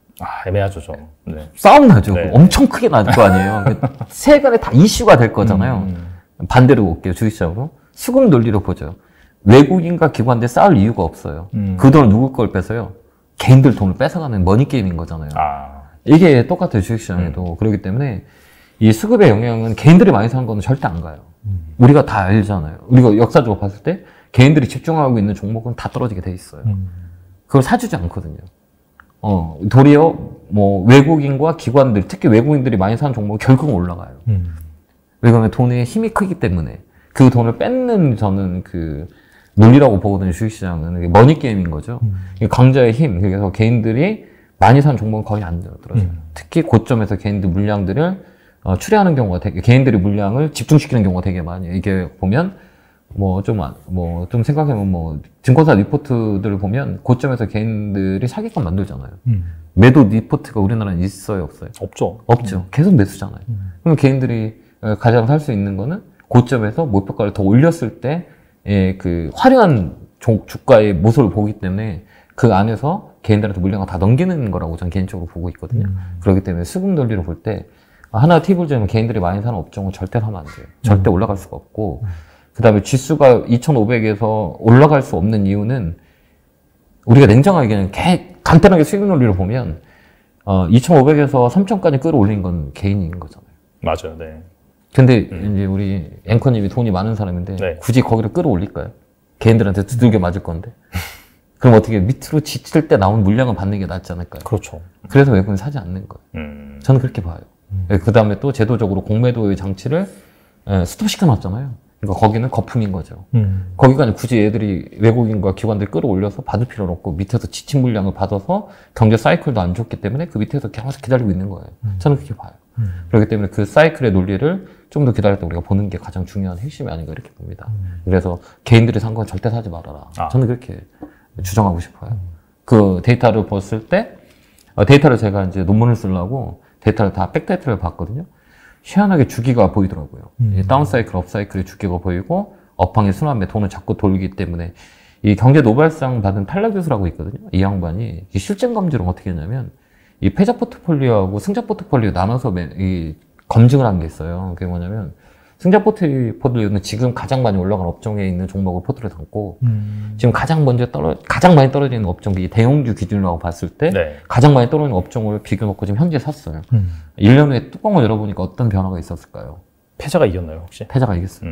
애매하죠, 좀. 네. 싸움 나죠. 엄청 크게 날 거 아니에요. 세간에 다 이슈가 될 거잖아요. 반대로 볼게요, 주식시장으로. 수급 논리로 보죠. 외국인과 기관들 싸울 이유가 없어요. 그 돈을 누구 걸 뺏어요? 개인들 돈을 뺏어가는 머니게임인 거잖아요. 이게 똑같아요, 주식시장에도. 그렇기 때문에 이 수급의 영향은 개인들이 많이 사는 거는 절대 안 가요. 우리가 다 알잖아요. 우리가 역사적으로 봤을 때 개인들이 집중하고 있는 종목은 다 떨어지게 돼 있어요. 그걸 사주지 않거든요. 도리어 뭐 외국인과 기관들, 특히 외국인들이 많이 사는 종목은 결국은 올라가요. 왜냐하면 돈의 힘이 크기 때문에 그 돈을 뺏는 저는 그 논리라고 보거든요. 주식시장은 머니게임인 거죠. 강자의 힘, 그래서 개인들이 많이 사는 종목은 거의 안 들어요. 특히 고점에서 개인들 물량들을 추리하는 경우가 되게, 개인들이 물량을 집중시키는 경우가 되게 많이, 이게 보면, 좀 생각해보면 증권사 리포트들을 보면 고점에서 개인들이 사기권 만들잖아요. 매도 리포트가 우리나라는 있어요, 없어요? 없죠. 계속 매수잖아요. 그럼 개인들이 가장 살 수 있는 거는 고점에서 목표가를 더 올렸을 때, 그 화려한 주가의 모습을 보기 때문에 그 안에서 개인들한테 물량을 다 넘기는 거라고 저는 개인적으로 보고 있거든요. 그렇기 때문에 수급 논리로 볼 때 하나 팁을 주면 개인들이 많이 사는 업종은 절대 사면 안 돼요. 절대 올라갈 수가 없고 그 다음에 지수가 2500에서 올라갈 수 없는 이유는 우리가 냉정하게 그냥 간단하게 수익 논리로 보면 2500에서 3000까지 끌어올린 건 개인인 거잖아요. 맞아요. 네. 근데 이제 우리 앵커님이 돈이 많은 사람인데 굳이 거기를 끌어올릴까요? 개인들한테 두들겨 맞을 건데. 그럼 어떻게 밑으로 지칠 때 나온 물량을 받는 게 낫지 않을까요? 그렇죠. 그래서 외국인 사지 않는 거예요. 저는 그렇게 봐요. 그 다음에 또 제도적으로 공매도의 장치를 스톱시켜 놨잖아요. 그러니까 거기는 거품인 거죠. 거기가 굳이 애들이 외국인과 기관들 끌어올려서 받을 필요는 없고 밑에서 지친 물량을 받아서 경제 사이클도 안 좋기 때문에 그 밑에서 계속 기다리고 있는 거예요. 저는 그렇게 봐요. 그렇기 때문에 그 사이클의 논리를 좀 더 기다릴 때 우리가 보는 게 가장 중요한 핵심이 아닌가 이렇게 봅니다. 그래서 개인들이 산 건 절대 사지 말아라. 저는 그렇게 주장하고 싶어요. 그 데이터를 봤을 때, 데이터를 제가 이제 논문을 쓰려고 데이터를 다 백데이터를 봤거든요. 희한하게 주기가 보이더라고요. 다운사이클, 업사이클의 주기가 보이고, 업황의 순환매 돈을 자꾸 돌기 때문에, 이 경제 노벨상 받은 탈락 교수라고 있거든요. 이 양반이 실증 검증을 어떻게 했냐면, 이 패자 포트폴리오하고 승자 포트폴리오 나눠서 검증을 한 게 있어요. 그게 뭐냐면, 승자 포트폴리오는 지금 가장 많이 올라간 업종에 있는 종목을 포트를 담고, 지금 가장 많이 떨어지는 업종이 대형주 기준으로 봤을 때, 가장 많이 떨어지는 업종을 비교해놓고 지금 현재 샀어요. 1년 후에 뚜껑을 열어보니까 어떤 변화가 있었을까요? 패자가 이겼나요, 혹시? 패자가 이겼어요.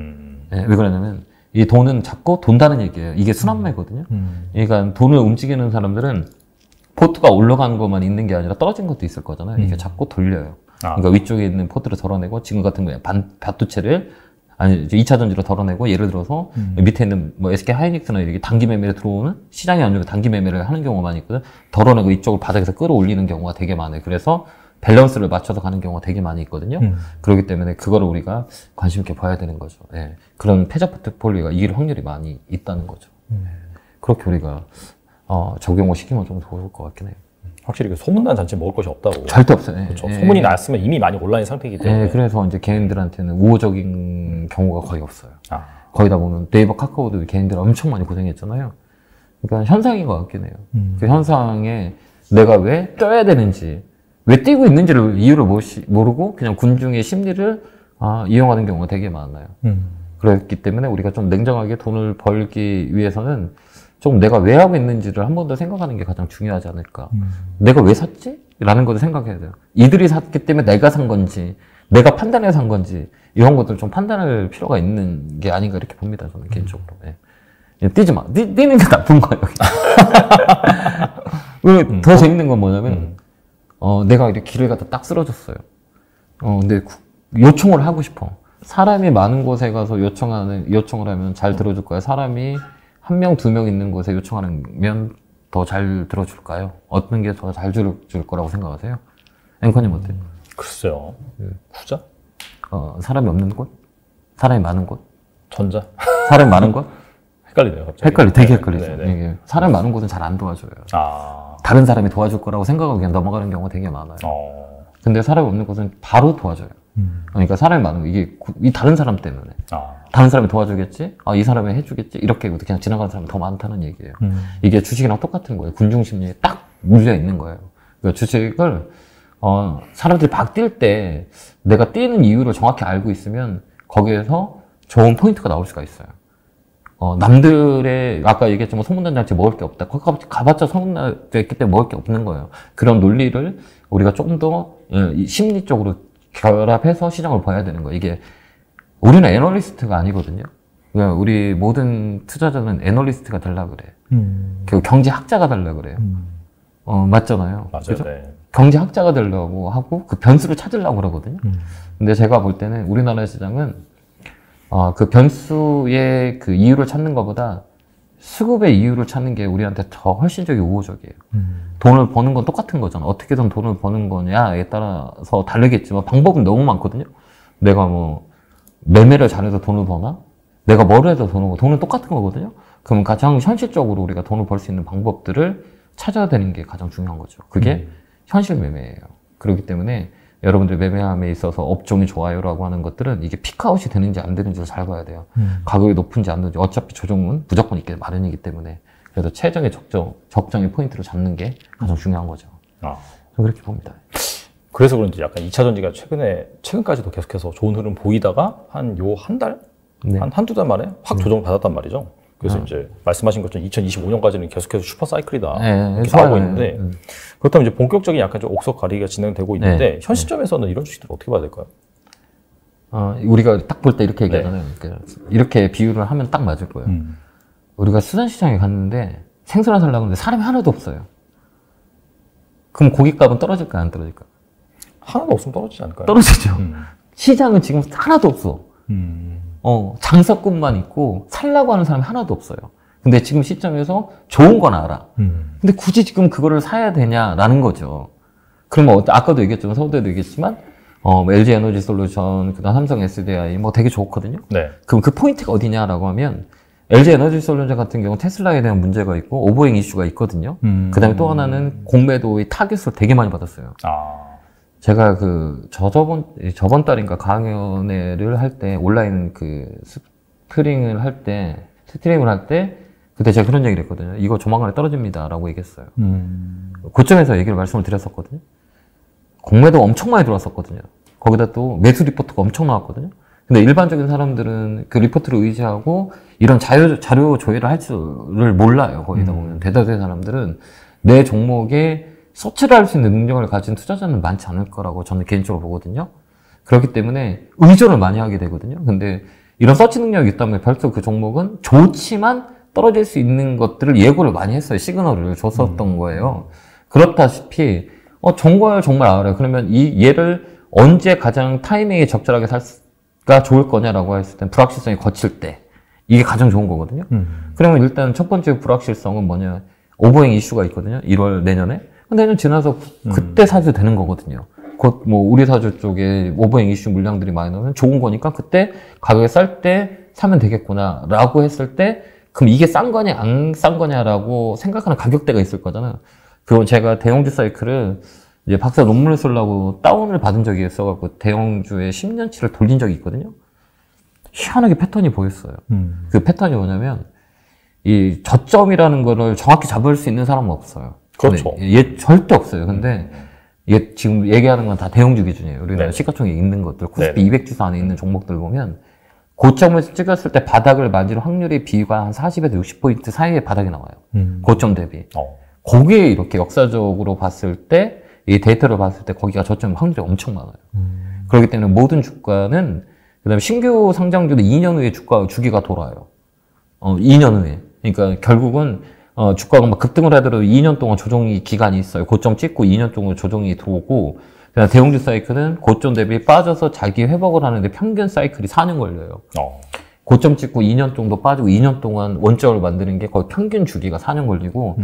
네, 왜 그러냐면, 이 돈은 자꾸 돈다는 얘기예요. 이게 순환매거든요. 그러니까 돈을 움직이는 사람들은 포트가 올라가는 것만 있는 게 아니라 떨어진 것도 있을 거잖아요. 이게 자꾸 돌려요. 그러니까 위쪽에 있는 포트를 덜어내고 지금 같은 거에 밭두채를 아니 2차 전지로 덜어내고 예를 들어서 밑에 있는 뭐 SK 하이닉스나 이렇게 단기 매매를 들어오는 시장이 안 좋으면 단기 매매를 하는 경우가 많이 있거든. 덜어내고 이쪽을 바닥에서 끌어올리는 경우가 되게 많아요. 그래서 밸런스를 맞춰서 가는 경우가 되게 많이 있거든요. 그렇기 때문에 그거를 우리가 관심 있게 봐야 되는 거죠. 예. 그런 패자 포트폴리오가 이길 확률이 많이 있다는 거죠. 그렇게 우리가 적용을 시키면 좀 좋을 것 같긴 해요. 확실히 그 소문난 잔치 먹을 것이 없다고. 절대 없어요. 그렇죠. 소문이 났으면 이미 많이 온라인 상태이기 때문에. 그래서 이제 개인들한테는 우호적인 경우가 거의 없어요. 거의 다 보면 네이버, 카카오도 개인들 엄청 많이 고생했잖아요. 그러니까 현상인 것 같긴 해요. 그 현상에 내가 왜 껴야 되는지, 왜 뛰고 있는지를 이유를 모르고 그냥 군중의 심리를 이용하는 경우가 되게 많아요. 그렇기 때문에 우리가 좀 냉정하게 돈을 벌기 위해서는 좀 내가 왜 하고 있는지를 한 번 더 생각하는 게 가장 중요하지 않을까. 내가 왜 샀지? 라는 것을 생각해야 돼요. 이들이 샀기 때문에 내가 산 건지, 내가 판단해서 산 건지, 이런 것들을 좀 판단할 필요가 있는 게 아닌가 이렇게 봅니다. 저는 개인적으로. 예. 뛰지 마. 뛰는 게 나쁜 거예요. 더 재밌는 건 뭐냐면, 내가 이렇게 길을 가다 딱 쓰러졌어요. 근데 요청을 하고 싶어. 사람이 많은 곳에 가서 요청을 하면 잘 들어줄 거야. 사람이 1명, 2명 있는 곳에 요청하면 더 잘 들어줄까요? 어떤 게 더 잘 줄 거라고 생각하세요? 앵커님 어때요? 글쎄요. 후자? 사람이 없는 곳? 사람이 많은 곳? 전자? 사람이 많은 곳? 헷갈리네요, 갑자기. 되게 헷갈리죠. 사람이 많은 곳은 잘 안 도와줘요. 다른 사람이 도와줄 거라고 생각하고 그냥 넘어가는 경우가 되게 많아요. 근데 사람이 없는 곳은 바로 도와줘요. 그러니까 사람이 많은 거, 이게 이 다른 사람 때문에. 다른 사람이 도와주겠지? 이 사람이 해주겠지? 이렇게 그냥 지나가는 사람이 더 많다는 얘기예요. 이게 주식이랑 똑같은 거예요. 군중 심리에 딱 물려 있는 거예요. 그러니까 주식을, 사람들이 막 뛸 때 내가 뛰는 이유를 정확히 알고 있으면 거기에서 좋은 포인트가 나올 수가 있어요. 남들의, 아까 얘기했지만 소문난장치 먹을 게 없다. 거기 가봤자 소문났기 때문에 먹을 게 없는 거예요. 그런 논리를 우리가 조금 더 심리적으로 결합해서 시장을 봐야 되는 거예요. 이게, 우리는 애널리스트가 아니거든요. 그러니까 우리 모든 투자자는 애널리스트가 되려고 그래. 그 경제학자가 되려고 그래요. 맞잖아요. 맞아요. 그죠? 네. 경제학자가 되려고 하고 그 변수를 찾으려고 그러거든요. 근데 제가 볼 때는 우리나라 시장은 그 변수의 그 이유를 찾는 것보다 수급의 이유를 찾는 게 우리한테 더 훨씬적이 우호적이에요. 돈을 버는 건 똑같은 거잖아. 어떻게든 돈을 버는 거냐에 따라서 다르겠지만 방법은 너무 많거든요. 내가 뭐 매매를 잘해서 돈을 버나? 내가 뭘 해서 돈은 똑같은 거거든요. 그럼 가장 현실적으로 우리가 돈을 벌 수 있는 방법들을 찾아야 되는 게 가장 중요한 거죠. 그게 현실 매매예요. 그렇기 때문에 여러분들 매매함에 있어서 업종이 좋아요라고 하는 것들은 이게 피크아웃이 되는지 안 되는지를 잘 봐야 돼요. 가격이 높은지 안 높은지 어차피 조정은 무조건 있기 마련이기 때문에 그래서 최적의 적정의 포인트를 잡는 게 가장 중요한 거죠. 저는 그렇게 봅니다. 그래서 그런지 약간 2차 전지가 최근까지도 계속해서 좋은 흐름 보이다가 한 달? 네. 한두 달 만에 확 조정을 받았단 말이죠. 그래서 이제 말씀하신 것처럼 2025년까지는 계속해서 슈퍼 사이클이다. 이렇게 나오고 있는데 그렇다면 이제 본격적인 약간 좀 옥석 가리기가 진행되고 있는데 현 시점에서는 이런 주식들 어떻게 봐야 될까요? 우리가 딱 볼 때 이렇게 얘기하잖아요. 그러니까 이렇게 비유를 하면 딱 맞을 거예요. 우리가 수산시장에 갔는데 생선을 사려고 하는데 사람이 하나도 없어요. 그럼 고깃값은 떨어질까요? 안 떨어질까요? 하나도 없으면 떨어지지 않을까요? 떨어지죠. 시장은 지금 하나도 없어. 장사꾼만 있고 살라고 하는 사람이 하나도 없어요. 근데 지금 시점에서 좋은 건 알아. 근데 굳이 지금 그거를 사야 되냐라는 거죠. 그러면 아까도 얘기했지만 서울대도 얘기했지만 LG 에너지 솔루션, 그다음 삼성 SDI 뭐 되게 좋거든요. 네. 그럼 그 포인트가 어디냐라고 하면 LG 에너지 솔루션 같은 경우 테슬라에 대한 문제가 있고 오버행 이슈가 있거든요. 그다음에 또 하나는 공매도의 타겟을 되게 많이 받았어요. 제가 저번 달인가 강연회를 할 때, 온라인 스트리밍을 할 때, 그때 제가 그런 얘기를 했거든요. 이거 조만간에 떨어집니다. 라고 얘기했어요. 그점에서 말씀을 드렸었거든요. 공매도 엄청 많이 들어왔었거든요. 거기다 또 매수 리포트가 엄청 나왔거든요. 근데 일반적인 사람들은 그 리포트를 의지하고 이런 자료 조회를 할 줄을 몰라요. 거기다 보면. 대다수의 사람들은 내 종목에 서치를 할 수 있는 능력을 가진 투자자는 많지 않을 거라고 저는 개인적으로 보거든요. 그렇기 때문에 의존을 많이 하게 되거든요. 근데 이런 서치 능력이 있다면 별도 그 종목은 좋지만 떨어질 수 있는 것들을 예고를 많이 했어요. 시그널을 줬었던 거예요. 그렇다시피 좋은 걸 정말 알아요. 그러면 얘를 언제 가장 타이밍이 적절하게 살까 좋을 거냐라고 했을 땐 불확실성이 거칠 때 이게 가장 좋은 거거든요. 그러면 일단 첫 번째 불확실성은 뭐냐, 오버행 이슈가 있거든요. 1월 내년에. 내년 지나서 그때 사도 되는 거거든요. 곧 우리 사주 쪽에 오버행 이슈 물량들이 많이 나오면 좋은 거니까 그때 가격이 쌀 때 사면 되겠구나 라고 했을 때 그럼 이게 싼 거냐 안 싼 거냐라고 생각하는 가격대가 있을 거잖아요. 그건 제가 대형주 사이클을 이제 박사 논문을 쓰려고 다운을 받은 적이 있어갖고 대형주의 10년치를 돌린 적이 있거든요. 희한하게 패턴이 보였어요. 그 패턴이 뭐냐면 이 저점이라는 거를 정확히 잡을 수 있는 사람은 없어요. 그렇죠. 절대 없어요. 근데 이게 지금 얘기하는 건 다 대형주 기준이에요. 우리나라 네. 시가총액에 있는 것들, 코스피 네. 200지수 안에 있는 종목들 보면 고점을 찍었을 때 바닥을 맞을 확률의 비가 한 40에서 60% 사이에 바닥이 나와요. 고점 대비. 거기에 이렇게 역사적으로 봤을 때, 이 데이터를 봤을 때 거기가 저점 확률이 엄청 많아요. 그렇기 때문에 모든 주가는, 그 다음에 신규 상장주도 2년 후에 주기가 돌아요. 2년 후에. 그러니까 결국은, 주가가 막 급등을 하더라도 2년 동안 조정이 기간이 있어요. 고점 찍고 2년 동안 조정이 들어오고, 그다음 대형주 사이클은 고점 대비 빠져서 자기 회복을 하는데 평균 사이클이 4년 걸려요. 고점 찍고 2년 정도 빠지고 2년 동안 원점을 만드는 게 거의 평균 주기가 4년 걸리고,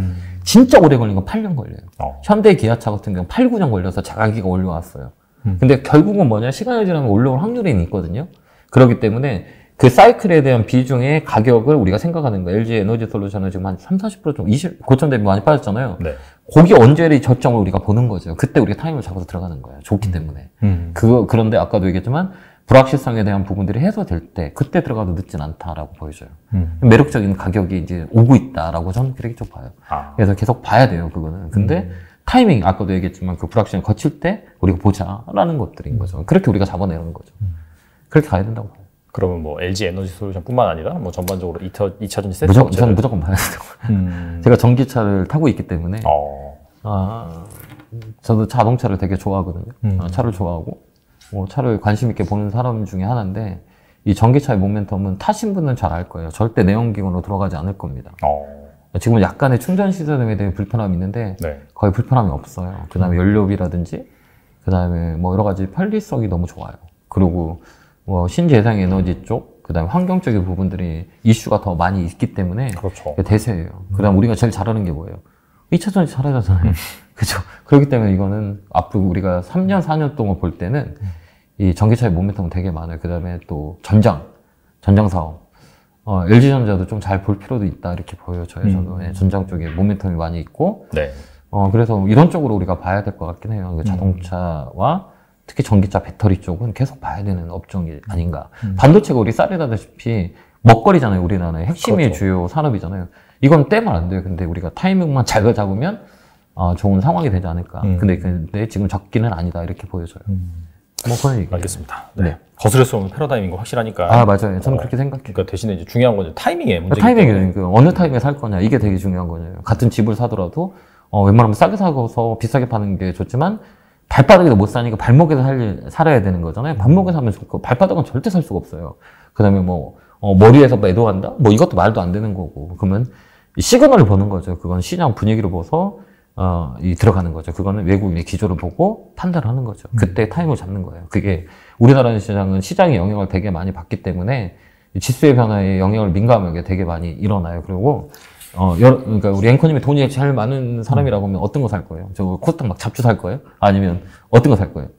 진짜 오래 걸린 건 8년 걸려요. 현대 기아차 같은 경우는 8, 9년 걸려서 자기가 올라왔어요. 근데 결국은 뭐냐, 시간이 지나면 올라올 확률이 있거든요. 그렇기 때문에 그 사이클에 대한 비중의 가격을 우리가 생각하는 거예요. LG 에너지 솔루션은 지금 한 30, 40% 정도, 고점 대비 많이 빠졌잖아요. 네. 거기 언제의 저점을 우리가 보는 거죠. 그때 우리가 타임을 잡아서 들어가는 거예요. 좋기 때문에. 그런데 아까도 얘기했지만, 불확실성에 대한 부분들이 해소될 때, 그때 들어가도 늦진 않다라고 보여져요. 매력적인 가격이 이제 오고 있다라고 저는 그렇게 좀 봐요. 그래서 계속 봐야 돼요, 그거는. 근데, 타이밍, 아까도 얘기했지만 그 불확실성 거칠 때 우리가 보자라는 것들인 거죠. 그렇게 우리가 잡아내는 거죠. 그렇게 가야 된다고 봐요. 그러면 뭐 LG 에너지 솔루션뿐만 아니라 뭐 전반적으로 2차전지 세트 저는 무조건 봐야 돼요. 제가 전기차를 타고 있기 때문에 저도 자동차를 되게 좋아하거든요. 차를 좋아하고 차를 관심 있게 보는 사람 중에 하나인데, 이 전기차의 모멘텀은 타신 분은 잘 알 거예요. 절대 내연기관으로 들어가지 않을 겁니다. 지금은 약간의 충전 시스템에 대한 불편함이 있는데 네. 거의 불편함이 없어요. 그 다음에 연료비라든지 그 다음에 뭐 여러 가지 편리성이 너무 좋아요. 그리고 뭐 신재생 에너지 쪽, 그 다음에 환경적인 부분들이 이슈가 더 많이 있기 때문에 그렇죠. 대세예요. 그 다음 우리가 제일 잘하는 게 뭐예요? 2차전지 잘하잖아요. 그죠? 그렇기 때문에 이거는 앞으로 우리가 3년, 4년 동안 볼 때는 이 전기차의 모멘텀은 되게 많아요. 그 다음에 또 전장 사업. LG전자도 좀 잘 볼 필요도 있다, 이렇게 보여져요, 저도. 네, 전장 쪽에 모멘텀이 많이 있고. 네. 그래서 이런 쪽으로 우리가 봐야 될 것 같긴 해요. 자동차와 특히 전기차 배터리 쪽은 계속 봐야 되는 업종이 아닌가. 반도체가 우리 쌀이 다다시피 먹거리잖아요, 우리나라의. 핵심의 그렇죠. 주요 산업이잖아요. 이건 떼면 안 돼요. 근데 우리가 타이밍만 잘 잡으면, 좋은 상황이 되지 않을까. 근데 지금 적기는 아니다, 이렇게 보여져요. 뭐 그런 얘기. 알겠습니다. 네. 거스를 수 없는 패러다임인 거 확실하니까. 맞아요. 저는 그렇게 생각해요. 그러니까 대신에 이제 중요한 건 타이밍의 문제기 타이밍이에요. 그 어느 타이밍에 살 거냐, 이게 되게 중요한 거예요. 같은 집을 사더라도 웬만하면 싸게 사고서 비싸게 파는 게 좋지만 발바닥에서 못 사니까 발목에서 살아야 되는 거잖아요. 발목에서 하면 좋고 발바닥은 절대 살 수가 없어요. 그다음에 머리에서 매도한다? 이것도 말도 안 되는 거고. 그러면 시그널을 보는 거죠. 그건 시장 분위기를 보서 들어가는 거죠. 그거는 외국인의 기조를 보고 판단을 하는 거죠. 그때 타임을 잡는 거예요. 그게 우리나라 시장은 시장의 영향을 되게 많이 받기 때문에 지수의 변화에 영향을 민감하게 되게 많이 일어나요. 그리고 그러니까 우리 앵커님이 돈이 제일 많은 사람이라고 하면 어떤 거 살 거예요? 저 코스닥 막 잡주 살 거예요? 아니면 어떤 거 살 거예요?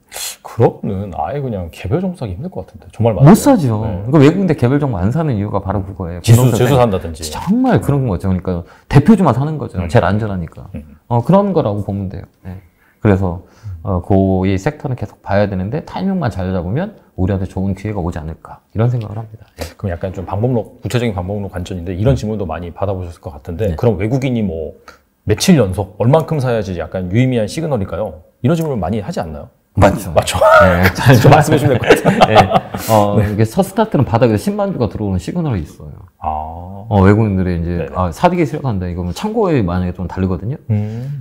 그러면 아예 그냥 개별 종목 사기 힘들 것 같은데. 정말 많아요. 못 사죠. 네. 그러니까 외국인데 개별 종목 안 사는 이유가 바로 그거예요. 지수 산다든지. 정말 그런 거죠. 그러니까 대표주만 사는 거죠. 제일 안전하니까. 그런 거라고 보면 돼요. 네. 그래서 이 섹터는 계속 봐야 되는데 타이밍만 잘 잡으면 우리한테 좋은 기회가 오지 않을까, 이런 생각을 합니다. 네. 그럼 약간 좀 구체적인 방법론 관점인데 이런 질문도 많이 받아보셨을 것 같은데 네. 그럼 외국인이 며칠 연속 얼만큼 사야지 약간 유의미한 시그널일까요? 이런 질문을 많이 하지 않나요? 맞죠. 네. 좀 말씀해 주면 될 것 같아요. 네. 이게 스타트는 바닥에서 10만 주가 들어오는 시그널이 있어요. 외국인들이 이제, 사들이기 시작한다. 이거면 창고에 만약에 좀 다르거든요.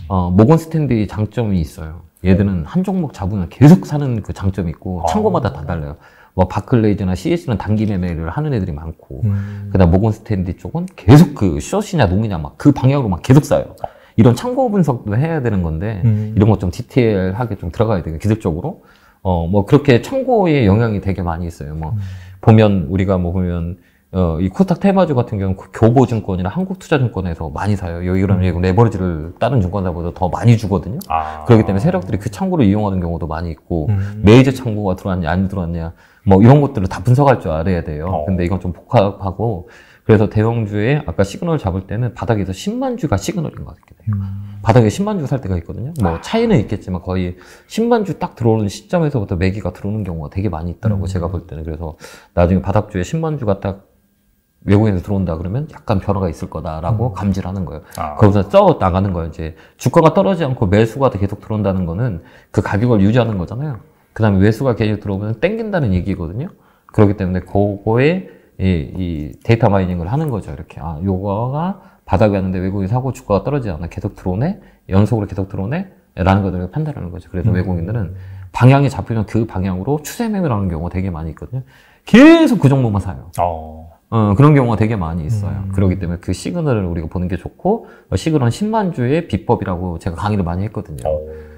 모건 스탠드의 장점이 있어요. 얘들은 한 종목 잡으면 계속 사는 그 장점이 있고, 창고마다 다 달라요. 바클레이즈나 CS는 단기 매매를 하는 애들이 많고, 그다음 모건 스탠디 쪽은 계속 그 숏이냐 롱이냐 그 방향으로 계속 싸요. 이런 참고 분석도 해야 되는 건데, 이런 거 좀 디테일하게 좀 들어가야 돼요, 기술적으로. 그렇게 참고의 영향이 되게 많이 있어요. 우리가 보면, 이 코스닥 테마주 같은 경우는 교보증권이나 한국투자증권에서 많이 사요. 이런 레버리지를 다른 증권사보다 더 많이 주거든요. 그렇기 때문에 세력들이 그 창고를 이용하는 경우도 많이 있고, 메이저 창고가 들어왔냐, 안 들어왔냐, 이런 것들을 다 분석할 줄 알아야 돼요. 근데 이건 좀 복잡하고, 그래서 대형주에 아까 시그널 잡을 때는 바닥에서 10만 주가 시그널인 것 같아요. 바닥에 10만 주 살 때가 있거든요. 차이는 있겠지만 거의 10만 주 딱 들어오는 시점에서부터 매기가 들어오는 경우가 되게 많이 있더라고요. 제가 볼 때는. 그래서 나중에 바닥주에 10만 주가 딱 외국인이 들어온다 그러면 약간 변화가 있을 거다라고 감지를 하는 거예요. 거기서 쪄 나가는 거예요. 이제 주가가 떨어지지 않고 매수가 계속 들어온다는 거는 그 가격을 유지하는 거잖아요. 그 다음에 매수가 계속 들어오면 땡긴다는 얘기거든요. 그렇기 때문에 그거에 이 데이터 마이닝을 하는 거죠. 이렇게. 요거가 바닥에 왔는데 외국인이 사고 주가가 떨어지지 않아. 계속 들어오네? 연속으로 계속 들어오네? 라는 것들을 판단하는 거죠. 그래서 외국인들은 방향이 잡히면 그 방향으로 추세 매매를 하는 경우가 되게 많이 있거든요. 계속 그 종목만 사요. 그런 경우가 되게 많이 있어요. 그렇기 때문에 그 시그널을 우리가 보는 게 좋고, 시그널은 10만 주의 비법이라고 제가 강의를 많이 했거든요.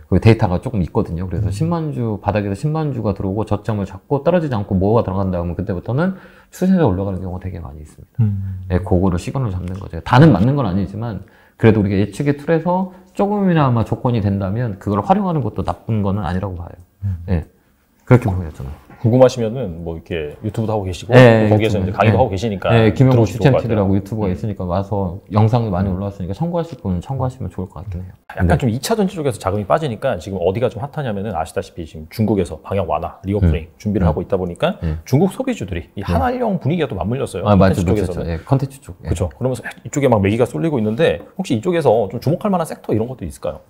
그 데이터가 조금 있거든요. 그래서 10만 주, 바닥에서 10만 주가 들어오고 저점을 잡고 떨어지지 않고 뭐가 들어간다 하면 그때부터는 추세가 올라가는 경우가 되게 많이 있습니다. 네, 그거를 시그널을 잡는 거죠. 다는 맞는 건 아니지만, 그래도 우리가 예측의 툴에서 조금이나마 조건이 된다면 그걸 활용하는 것도 나쁜 거는 아니라고 봐요. 네, 그렇게 보여요, 저는. 궁금하시면은 뭐 이렇게 유튜브도 하고 계시고 거기에서 이제 강의도 하고 계시니까 김영호 추천TV라고 유튜브가 있으니까 와서 영상이 많이 올라왔으니까 참고하실 분은 참고하시면 좋을 것 같긴 해요. 약간 좀 2차 전지 쪽에서 자금이 빠지니까 지금 어디가 좀 핫하냐면은 아시다시피 지금 중국에서 방역 완화, 리오프닝 준비를 하고 있다 보니까 중국 소비주들이 이 한알령 분위기가 또 맞물렸어요. 맞죠, 쪽에서는. 컨텐츠 쪽. 그렇죠. 그러면서 이쪽에 막 매기가 쏠리고 있는데 혹시 이쪽에서 좀 주목할 만한 섹터 이런 것도 있을까요?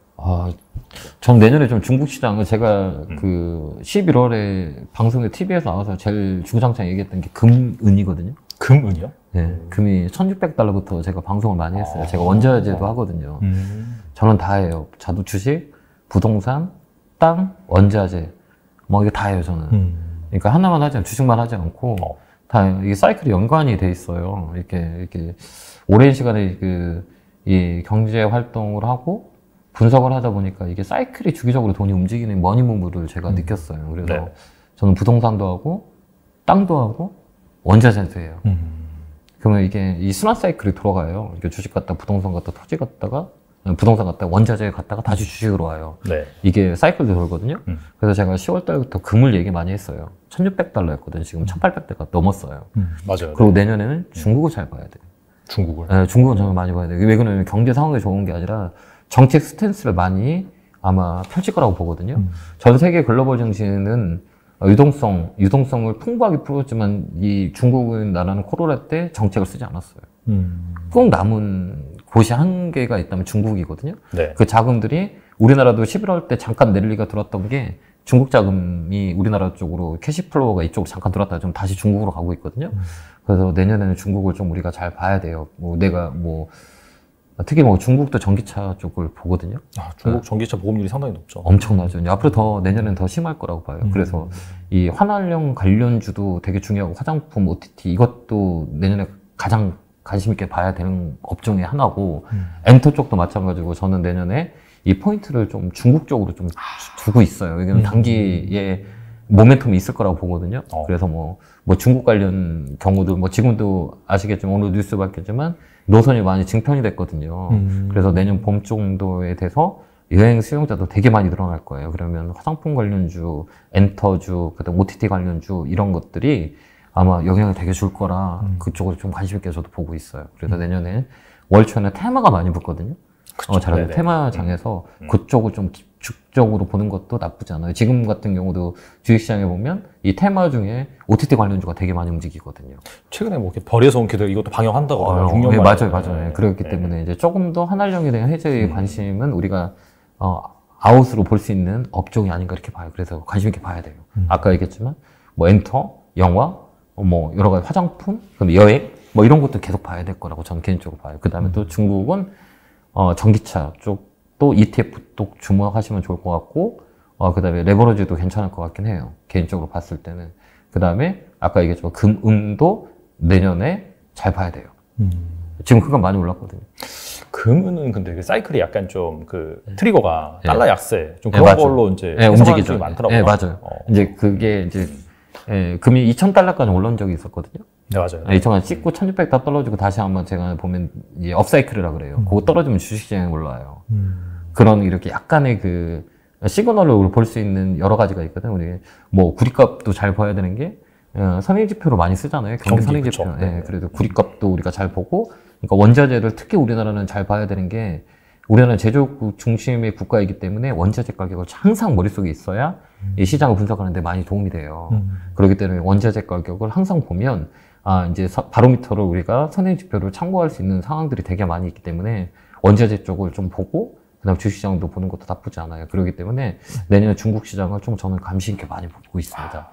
전 내년에 좀 중국 시장을 제가 그 11월에 방송에 TV에서 나와서 제일 주구장창 얘기했던 게 금은이거든요. 금은이요? 네. 금이 $1,600부터 제가 방송을 많이 했어요. 제가 원자재도 하거든요. 저는 다 해요. 자두 주식, 부동산, 땅, 원자재. 뭐 이게 다 해요, 저는. 그러니까 하나만 하지 않고, 주식만 하지 않고, 다 이게 사이클이 연관이 돼 있어요. 이렇게 오랜 시간에 이 경제 활동을 하고, 분석을 하다 보니까 이게 사이클이 주기적으로 돈이 움직이는 머니무브를 제가 느꼈어요. 그래서 저는 부동산도 하고, 땅도 하고, 원자재도 해요. 그러면 이게 이 순환 사이클이 돌아가요. 이렇게 주식 갔다가 부동산 갔다가 토지 갔다가, 부동산 갔다가 원자재 갔다가 다시 주식으로 와요. 이게 사이클도 돌거든요. 그래서 제가 10월 달부터 금을 얘기 많이 했어요. $1,600였거든요. 지금 1,800대가 넘었어요. 맞아요. 그리고 내년에는 중국을 잘 봐야 돼요. 중국을? 네, 중국은 정말 많이 봐야 돼요. 왜 그러냐면 경제 상황이 좋은 게 아니라 정책 스탠스를 많이 아마 펼칠 거라고 보거든요. 전 세계 글로벌 증시는 유동성을 풍부하게 풀었지만 이 중국은 나라는 코로나 때 정책을 쓰지 않았어요. 꼭 남은 곳이 한 개가 있다면 중국이거든요. 그 자금들이 우리나라도 11월 때 잠깐 내리가 들어왔던 게 중국 자금이 우리나라 쪽으로 캐시플로우가 이쪽으로 잠깐 들어왔다가 좀 다시 중국으로 가고 있거든요. 그래서 내년에는 중국을 좀 우리가 잘 봐야 돼요. 특히 중국도 전기차 쪽을 보거든요. 중국 전기차 보급률이 상당히 높죠. 엄청나죠. 앞으로 내년에는 더 심할 거라고 봐요. 그래서 이 환활용 관련주도 되게 중요하고 화장품, OTT 이것도 내년에 가장 관심 있게 봐야 되는 업종의 하나고 엔터 쪽도 마찬가지고 저는 내년에 이 포인트를 좀 중국 쪽으로 좀 두고 있어요. 왜냐면 단기에 모멘텀이 있을 거라고 보거든요. 그래서 뭐 중국 관련 경우도 지금도 아시겠지만 오늘 뉴스 봤겠지만 노선이 많이 증편이 됐거든요. 그래서 내년 봄 정도에 돼서 여행 수용자도 되게 많이 늘어날 거예요. 그러면 화장품 관련주, 엔터주, 그다음 OTT 관련주 이런 것들이 아마 영향을 되게 줄 거라 그쪽으로 좀 관심 있게 저도 보고 있어요. 그래서 내년에 월초에는 테마가 많이 붙거든요. 잘하면 테마장에서 그쪽을 좀 집중적으로 보는 것도 나쁘지 않아요. 지금 같은 경우도 주식시장에 보면 이 테마 중에 OTT 관련주가 되게 많이 움직이거든요. 최근에 이렇게 벌에서 온 기들 이것도 방영한다고 하더라고요. 6년 만에. 맞아요. 그렇기 때문에 이제 조금 더 한알령에 대한 해제의 관심은 우리가 아웃으로 볼 수 있는 업종이 아닌가 이렇게 봐요. 그래서 관심 있게 봐야 돼요. 아까 얘기했지만 엔터, 영화, 여러 가지 화장품, 그다음에 여행 이런 것도 계속 봐야 될 거라고 저는 개인적으로 봐요. 그다음에 또 중국은 전기차 쪽도 ETF 쪽 주목하시면 좋을 것 같고, 그 다음에 레버리지도 괜찮을 것 같긴 해요. 개인적으로 봤을 때는. 그 다음에 아까 얘기했지만 금도 내년에 잘 봐야 돼요. 지금 그건 많이 올랐거든요. 금은 근데 사이클이 약간 좀 트리거가 달러 약세 좀 그런 걸로 이제 움직이죠. 많더라고요. 맞아요. 이제 그게 금이 2,000달러까지 올라온 적이 있었거든요. 네, 맞아요. 2,000원 찍고 1,600 다 떨어지고 다시 한번 제가 보면 이제 업사이클이라 그래요. 그거 떨어지면 주식시장에 올라와요. 그런 이렇게 약간의 시그널을 볼 수 있는 여러 가지가 있거든요. 우리 구리값도 잘 봐야 되는 게 선행지표로 많이 쓰잖아요. 경기 선행지표. 네. 그래도 구리값도 우리가 잘 보고, 그러니까 원자재를 특히 우리나라는 잘 봐야 되는 게 우리나라는 제조국 중심의 국가이기 때문에 원자재 가격을 항상 머릿속에 있어야 이 시장을 분석하는 데 많이 도움이 돼요. 그렇기 때문에 원자재 가격을 항상 보면 이제 바로미터를 우리가 선행 지표를 참고할 수 있는 상황들이 되게 많이 있기 때문에 원자재 쪽을 좀 보고 그다음 주식시장도 보는 것도 나쁘지 않아요. 그렇기 때문에 내년에 중국 시장을 좀 저는 감시 있게 많이 보고 있습니다.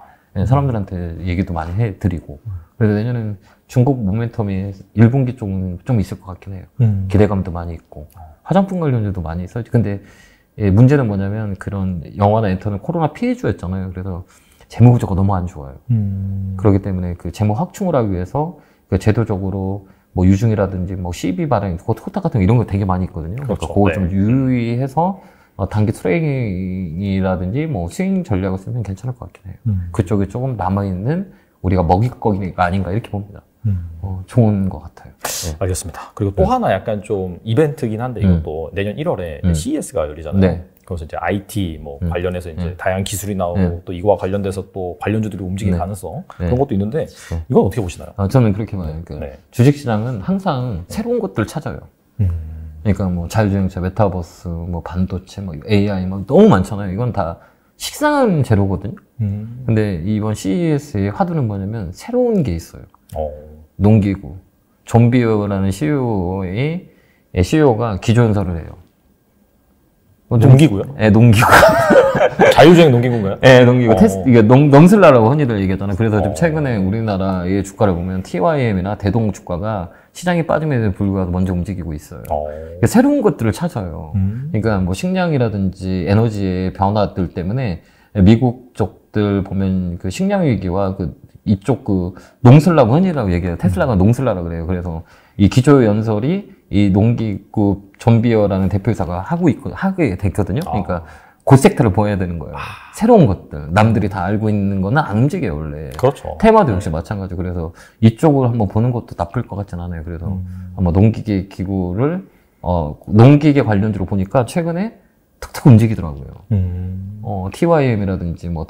사람들한테 얘기도 많이 해드리고. 그래서 내년에는 중국 모멘텀이 1분기 쪽은 좀 있을 것 같긴 해요. 기대감도 많이 있고. 화장품 관련주도 많이 있어요. 근데 문제는 뭐냐면 그런 영화나 엔터는 코로나 피해주였잖아요. 그래서 재무 구조가 너무 안 좋아요. 그렇기 때문에 그 재무 확충을 하기 위해서 그 제도적으로 뭐 유증이라든지 뭐 CB 발행, 코타 같은 거 이런 거 되게 많이 있거든요. 그렇죠. 그러니까 그걸 좀 유의해서 단기 트레이닝이라든지 뭐 스윙 전략을 쓰면 괜찮을 것 같긴 해요. 그쪽에 조금 남아있는 우리가 먹잇거리가 아닌가 이렇게 봅니다. 좋은 것 같아요. 네. 알겠습니다. 그리고 또 하나 약간 좀 이벤트긴 한데 이것도 내년 1월에 CES가 열리잖아요. 네. 그래서 이제 IT 뭐 관련해서 이제 다양한 기술이 나오고 또 이거와 관련돼서 또 관련주들이 움직일 가능성 그런 것도 있는데 이건 어떻게 보시나요? 저는 그렇게 봐요. 그러니까 주식시장은 항상 새로운 것들을 찾아요. 그러니까 뭐 자율주행차, 메타버스, 뭐 반도체, 뭐 AI 뭐 너무 많잖아요. 이건 다 식상한 재료거든요. 근데 이번 CES의 화두는 뭐냐면 새로운 게 있어요. 농기구. 존비어라는 CEO가 기조연설을 해요. 농기구요? 네, 농기구. 자율주행 농기구인가요? 네, 농기구. 이게 넘슬라라고 흔히들 얘기하잖아요. 그래서 좀 최근에 우리나라의 주가를 보면 TYM이나 대동 주가가 시장이 빠짐에도 불구하고 먼저 움직이고 있어요. 그러니까 새로운 것들을 찾아요. 그러니까 뭐 식량이라든지 에너지의 변화들 때문에 미국 쪽들 보면 그 식량 위기와 그 이쪽 그 농슬라고 흔히라고 얘기해요. 테슬라가 농슬라라 그래요. 그래서 이 기조연설이 이 농기구 존비어라는 대표이사가 하게 됐거든요. 그러니까 그 섹터를 보여야 되는 거예요. 새로운 것들. 남들이 다 알고 있는 거는 안 움직여요, 원래. 그렇죠. 테마도 역시 마찬가지고. 그래서 이쪽을 한번 보는 것도 나쁠 것 같진 않아요. 그래서 아마 농기계 기구를, 농기계 관련주로 보니까 최근에 툭툭 움직이더라고요. TYM이라든지 뭐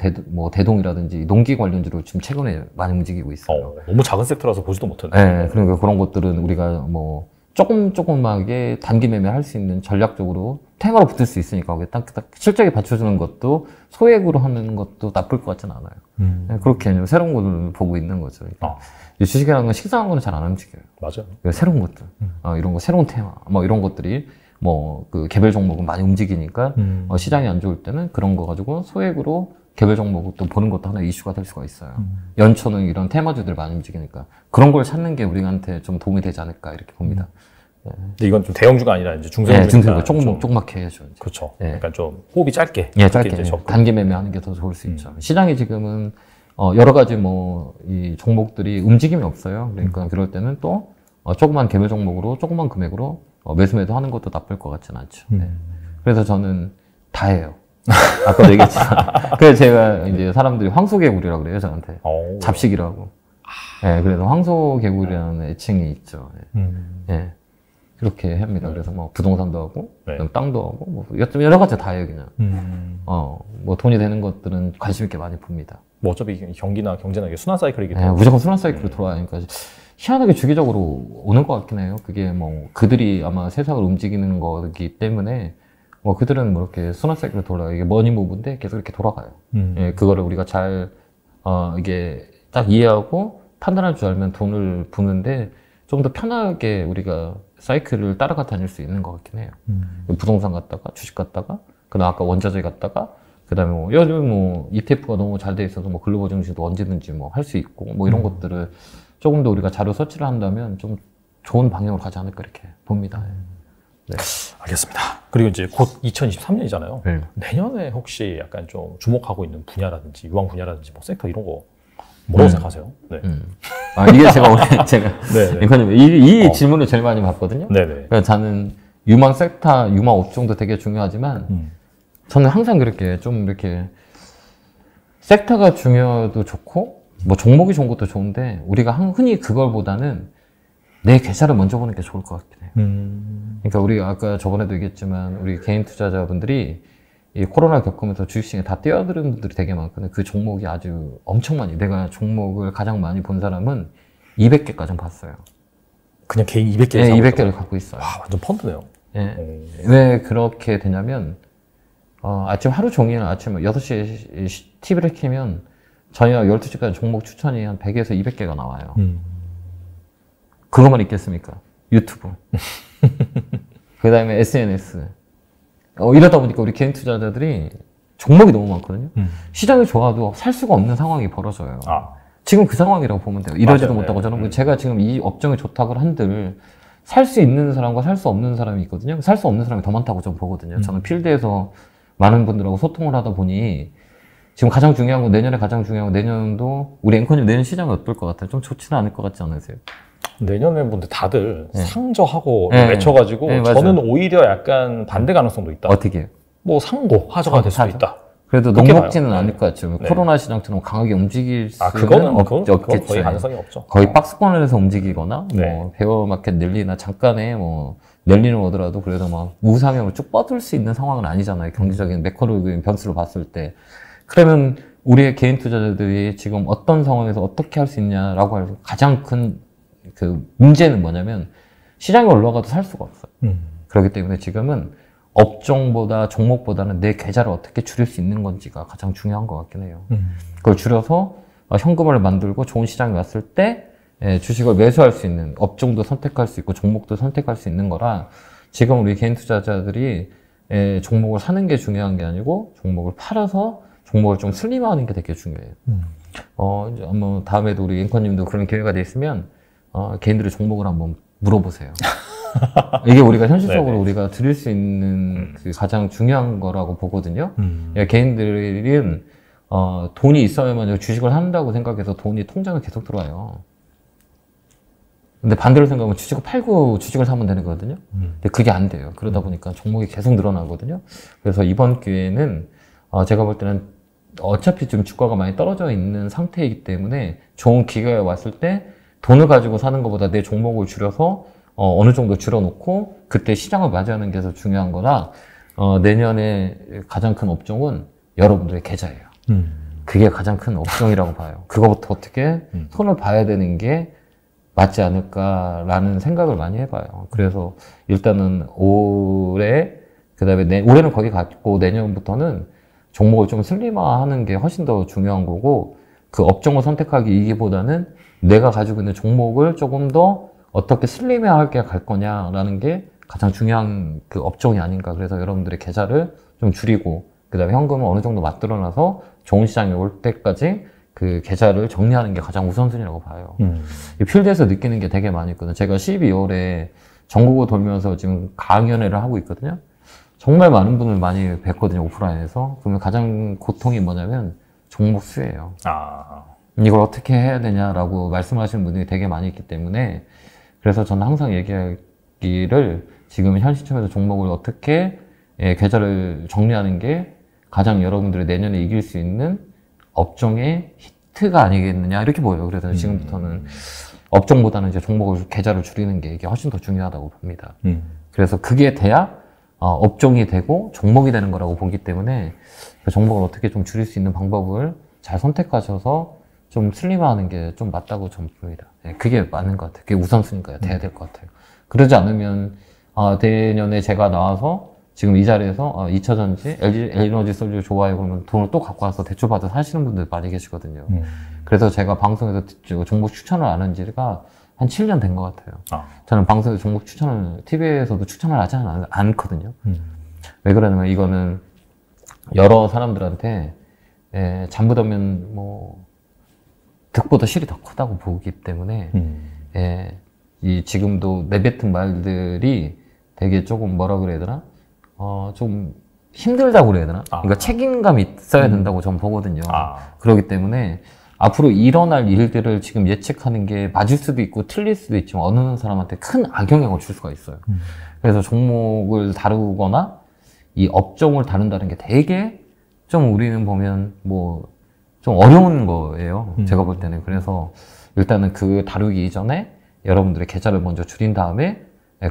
대동이라든지 농기 관련주로 지금 최근에 많이 움직이고 있어요. 너무 작은 섹터라서 보지도 못했네. 네, 그러니까 그런 것들은 우리가 뭐 조금하게 단기 매매할 수 있는 전략적으로 테마로 붙을 수 있으니까 딱 실적에 받쳐주는 것도 소액으로 하는 것도 나쁠 것 같지는 않아요. 네, 그렇게 새로운 것을 보고 있는 거죠. 그러니까 주식이라는 건 식상한 거는 잘 안 움직여요. 맞아요. 그러니까 새로운 것들, 이런 거 새로운 테마, 뭐 이런 것들이 뭐 그 개별 종목은 많이 움직이니까 시장이 안 좋을 때는 그런 거 가지고 소액으로 개별 종목을 또 보는 것도 하나의 이슈가 될 수가 있어요. 연초는 이런 테마주들 많이 움직이니까 그런 걸 찾는 게 우리한테 좀 도움이 되지 않을까 이렇게 봅니다. 근데 이건 좀 대형주가 아니라 이제 중소형주니까 조그맣게 해야죠. 그렇죠. 약간 좀 호흡이 짧게. 짧게. 단기 매매하는 게 더 좋을 수 있죠. 시장이 지금은 여러 가지 뭐 이 종목들이 움직임이 없어요. 그러니까 그럴 때는 또 조그만 개별 종목으로 조그만 금액으로 매수매도 하는 것도 나쁠 것 같지는 않죠. 그래서 저는 다 해요. 아까도 얘기했지만. 그래서 제가 이제 사람들이 황소개구리라고 그래요, 저한테. 잡식이라고. 네, 그래서 황소개구리라는 애칭이 있죠. 네. 그렇게 합니다. 그래서 뭐 부동산도 하고, 땅도 하고, 뭐 여러 가지 다 해요, 그냥. 뭐 돈이 되는 것들은 관심 있게 많이 봅니다. 뭐 어차피 경기나 경제나 이게 순환 사이클이기 때문에. 무조건 순환 사이클로 돌아가니까. 희한하게 주기적으로 오는 것 같긴 해요. 그게 뭐 그들이 아마 세상을 움직이는 거기 때문에 뭐 그들은 뭐 이렇게 순환 사이클로 돌아가요. 이게 머니무브인데 계속 이렇게 돌아가요. 그거를 우리가 잘 이게 딱 이해하고 판단할 줄 알면 돈을 부는데 좀 더 편하게 우리가 사이클을 따라가 다닐 수 있는 것 같긴 해요. 부동산 갔다가 주식 갔다가 그다음 아까 원자재 갔다가 그다음에 뭐 요즘 뭐 ETF가 너무 잘 돼 있어서 뭐 글로벌 증시도 언제든지 뭐 할 수 있고 뭐 이런 것들을 조금 더 우리가 자료 서치를 한다면 좀 좋은 방향으로 가지 않을까 이렇게 봅니다. 네. 알겠습니다. 그리고 이제 곧 2023년이잖아요. 내년에 혹시 약간 좀 주목하고 있는 분야라든지 유망 분야라든지 뭐 섹터 이런 거 뭐라고 생각하세요? 네. 이게 제가 이 질문을 제일 많이 받거든요. 그러니까 저는 유망 섹터, 유망 업종도 되게 중요하지만 저는 항상 그렇게 좀 이렇게 섹터가 중요도 좋고 뭐 종목이 좋은 것도 좋은데 우리가 흔히 그걸보다는 내 계좌를 먼저 보는 게 좋을 것 같긴 해요. 그러니까 우리 아까 저번에도 얘기했지만 우리 개인 투자자분들이 이 코로나 겪으면서 주식시장에 다 뛰어드는 분들이 되게 많거든요. 그 종목이 아주 엄청 많이, 내가 종목을 가장 많이 본 사람은 200개까지 봤어요. 그냥 개인 200개? 네, 200개를 갖고 있어요. 와, 완전 펀드네요. 네. 왜 그렇게 되냐면 아침 하루 종일 아침 6시에 TV를 켜면 저녁 12시까지 종목 추천이 한 100에서 200개가 나와요. 그것만 있겠습니까? 유튜브. 그 다음에 SNS. 이러다 보니까 우리 개인 투자자들이 종목이 너무 많거든요. 시장이 좋아도 살 수가 없는 상황이 벌어져요. 지금 그 상황이라고 보면 돼요. 이러지도 못하고 저는 제가 지금 이 업종이 좋다고 한들 살 수 있는 사람과 살 수 없는 사람이 있거든요. 살 수 없는 사람이 더 많다고 저는 보거든요. 저는 필드에서 많은 분들하고 소통을 하다 보니 지금 가장 중요한 건 내년에 가장 중요한 건 내년도 우리 앵커님 내년 시장이 어떨 것 같아요? 좀 좋지는 않을 것 같지 않으세요? 내년에 근데 다들 상저하고 외쳐가지고 저는 오히려 약간 반대 가능성도 있다. 어떻게 해요? 뭐 상고 하저가 될 수도 있다. 그래도 녹록지는 않을 것 같죠. 코로나 시장처럼 강하게 움직일 수는 없겠죠. 거의 가능성이 없죠. 거의 박스권에서 움직이거나 뭐 베어마켓 랠리나 잠깐의 뭐 랠리는 오더라도 그래도 막 우상향으로 쭉 뻗을 수 있는 상황은 아니잖아요. 경제적인 매크로적인 변수를 봤을 때. 그러면 우리의 개인 투자자들이 지금 어떤 상황에서 어떻게 할 수 있냐라고 할 가장 큰 그 문제는 뭐냐면 시장이 올라가도 살 수가 없어요. 그렇기 때문에 지금은 업종보다 종목보다는 내 계좌를 어떻게 줄일 수 있는 건지가 가장 중요한 것 같긴 해요. 그걸 줄여서 현금을 만들고 좋은 시장이 왔을 때 주식을 매수할 수 있는 업종도 선택할 수 있고 종목도 선택할 수 있는 거라 지금 우리 개인 투자자들이 종목을 사는 게 중요한 게 아니고 종목을 팔아서 종목을 좀 슬림화하는 게 되게 중요해요. 이제 한번 다음에도 우리 앵커님도 그런 기회가 돼 있으면 개인들의 종목을 한번 물어보세요. 이게 우리가 현실적으로 우리가 드릴 수 있는 그 가장 중요한 거라고 보거든요. 개인들은 돈이 있어야만 주식을 한다고 생각해서 돈이 통장에 계속 들어와요. 근데 반대로 생각하면 주식을 팔고 주식을 사면 되는 거거든요. 근데 그게 안 돼요. 그러다 보니까 종목이 계속 늘어나거든요. 그래서 이번 기회에는 제가 볼 때는 어차피 지금 주가가 많이 떨어져 있는 상태이기 때문에 좋은 기회가 왔을 때 돈을 가지고 사는 것보다 내 종목을 줄여서 어느 정도 줄여놓고 그때 시장을 맞이하는 게 더 중요한 거라 내년에 가장 큰 업종은 여러분들의 계좌예요. 그게 가장 큰 업종이라고 봐요. 그거부터 어떻게 손을 봐야 되는 게 맞지 않을까라는 생각을 많이 해봐요. 그래서 일단은 올해 그다음에 올해는 거기 갔고 내년부터는 종목을 좀 슬림화하는 게 훨씬 더 중요한 거고 그 업종을 선택하기보다는 내가 가지고 있는 종목을 조금 더 어떻게 슬림화하게 갈 거냐라는 게 가장 중요한 그 업종이 아닌가. 그래서 여러분들의 계좌를 좀 줄이고 그다음에 현금을 어느 정도 만들어놔서 좋은 시장이 올 때까지 그 계좌를 정리하는 게 가장 우선순위라고 봐요. 이 필드에서 느끼는 게 되게 많이 있거든요. 제가 12월에 전국을 돌면서 지금 강연회를 하고 있거든요. 정말 많은 분을 많이 뵀거든요. 오프라인에서. 그러면 가장 고통이 뭐냐면 종목 수예요. 이걸 어떻게 해야 되냐라고 말씀하시는 분들이 되게 많이 있기 때문에 그래서 저는 항상 얘기하기를 지금 현 시점에서 종목을 어떻게 계좌를 정리하는 게 가장 여러분들이 내년에 이길 수 있는 업종의 히트가 아니겠느냐 이렇게 보여요. 그래서 지금부터는 업종보다는 이제 종목을 계좌를 줄이는 게 이게 훨씬 더 중요하다고 봅니다. 그래서 그게 돼야 업종이 되고 종목이 되는 거라고 보기 때문에 그 종목을 어떻게 좀 줄일 수 있는 방법을 잘 선택하셔서 좀 슬림화하는 게 좀 맞다고 저는 봅니다. 그게 맞는 것 같아요. 그게 우선순위가 돼야 될 것 같아요. 그러지 않으면 내년에 제가 나와서 지금 이 자리에서 2차전지, LG에너지 솔루 좋아요 그러면 돈을 또 갖고 와서 대출 받아서 사시는 분들 많이 계시거든요. 그래서 제가 방송에서 종목 추천을 안 한 지가 한 7년 된 것 같아요. 저는 방송에서 종목 추천을, TV에서도 추천을 하지 않거든요. 왜 그러냐면 이거는 여러 사람들한테 잠보다면 뭐 득보다 실이 더 크다고 보기 때문에 이 지금도 내뱉은 말들이 되게 조금 뭐라 그래야 되나? 좀 힘들다고 그래야 되나? 그러니까 책임감이 있어야 된다고 저는 보거든요. 그렇기 때문에 앞으로 일어날 일들을 지금 예측하는 게 맞을 수도 있고 틀릴 수도 있지만 어느 사람한테 큰 악영향을 줄 수가 있어요. 그래서 종목을 다루거나 이 업종을 다룬다는 게 되게 좀 우리는 보면 뭐 좀 어려운 거예요. 제가 볼 때는. 그래서 일단은 그 다루기 이전에 여러분들의 계좌를 먼저 줄인 다음에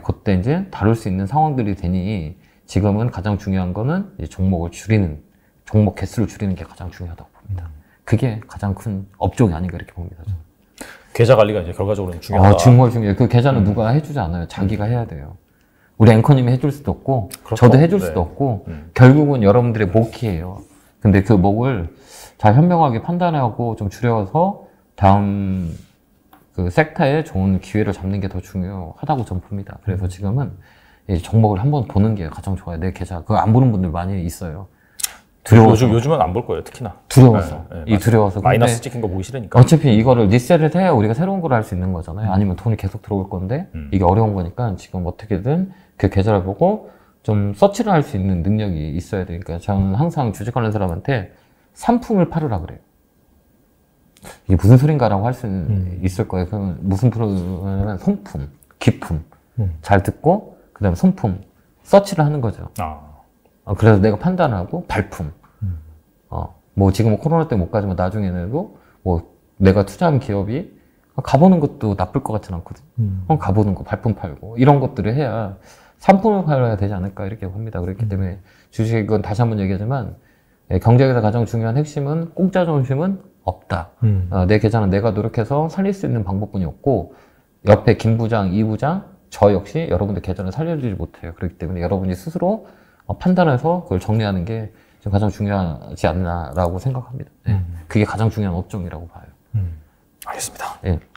그때 이제 다룰 수 있는 상황들이 되니 지금은 가장 중요한 거는 이 종목을 줄이는, 종목 개수를 줄이는 게 가장 중요하다고 봅니다. 그게 가장 큰 업종이 아닌가 이렇게 봅니다. 저는. 계좌 관리가 이제 결과적으로 중요하다. 정말 중요해요. 그 계좌는 누가 해주지 않아요. 자기가 해야 돼요. 우리 앵커님이 해줄 수도 없고, 그렇죠. 저도 해줄 수도 없고, 결국은 여러분들의 몫이에요. 근데 그 몫을 잘 현명하게 판단하고 좀 줄여서 다음 그 섹터에 좋은 기회를 잡는 게 더 중요하다고 저는 봅니다. 그래서 지금은 이 종목을 한번 보는 게 가장 좋아요. 내 계좌. 그거 안 보는 분들 많이 있어요. 두려워서. 요즘은 안 볼 거예요, 특히나. 두려워서. 두려워서. 마이너스 찍힌 거 보기 싫으니까. 어차피 이거를 리셋을 해야 우리가 새로운 걸 할 수 있는 거잖아요. 아니면 돈이 계속 들어올 건데, 이게 어려운 거니까 지금 어떻게든 그 계좌를 보고 좀 서치를 할 수 있는 능력이 있어야 되니까 저는 항상 주식하는 사람한테 상품을 팔으라 그래요. 이게 무슨 소린가라고 할 수 있을 거예요. 그러면 무슨 프로냐면 손품, 기품. 잘 듣고, 그 다음에 손품, 서치를 하는 거죠. 그래서 내가 판단하고 발품. 뭐 지금 코로나 때문에 못 가지만 나중에는 뭐 내가 투자한 기업이 가보는 것도 나쁠 것 같진 않거든. 가보는 거, 발품 팔고 이런 것들을 해야 상품을 팔아야 되지 않을까 이렇게 봅니다. 그렇기 때문에 주식은 다시 한번 얘기하지만 경제에서 가장 중요한 핵심은 공짜 점심은 없다. 내 계좌는 내가 노력해서 살릴 수 있는 방법뿐이 없고 옆에 김 부장, 이 부장, 저 역시 여러분들 계좌를 살려주지 못해요. 그렇기 때문에 여러분이 스스로 판단해서 그걸 정리하는 게 가장 중요하지 않나라고 생각합니다. 그게 가장 중요한 업종이라고 봐요. 알겠습니다.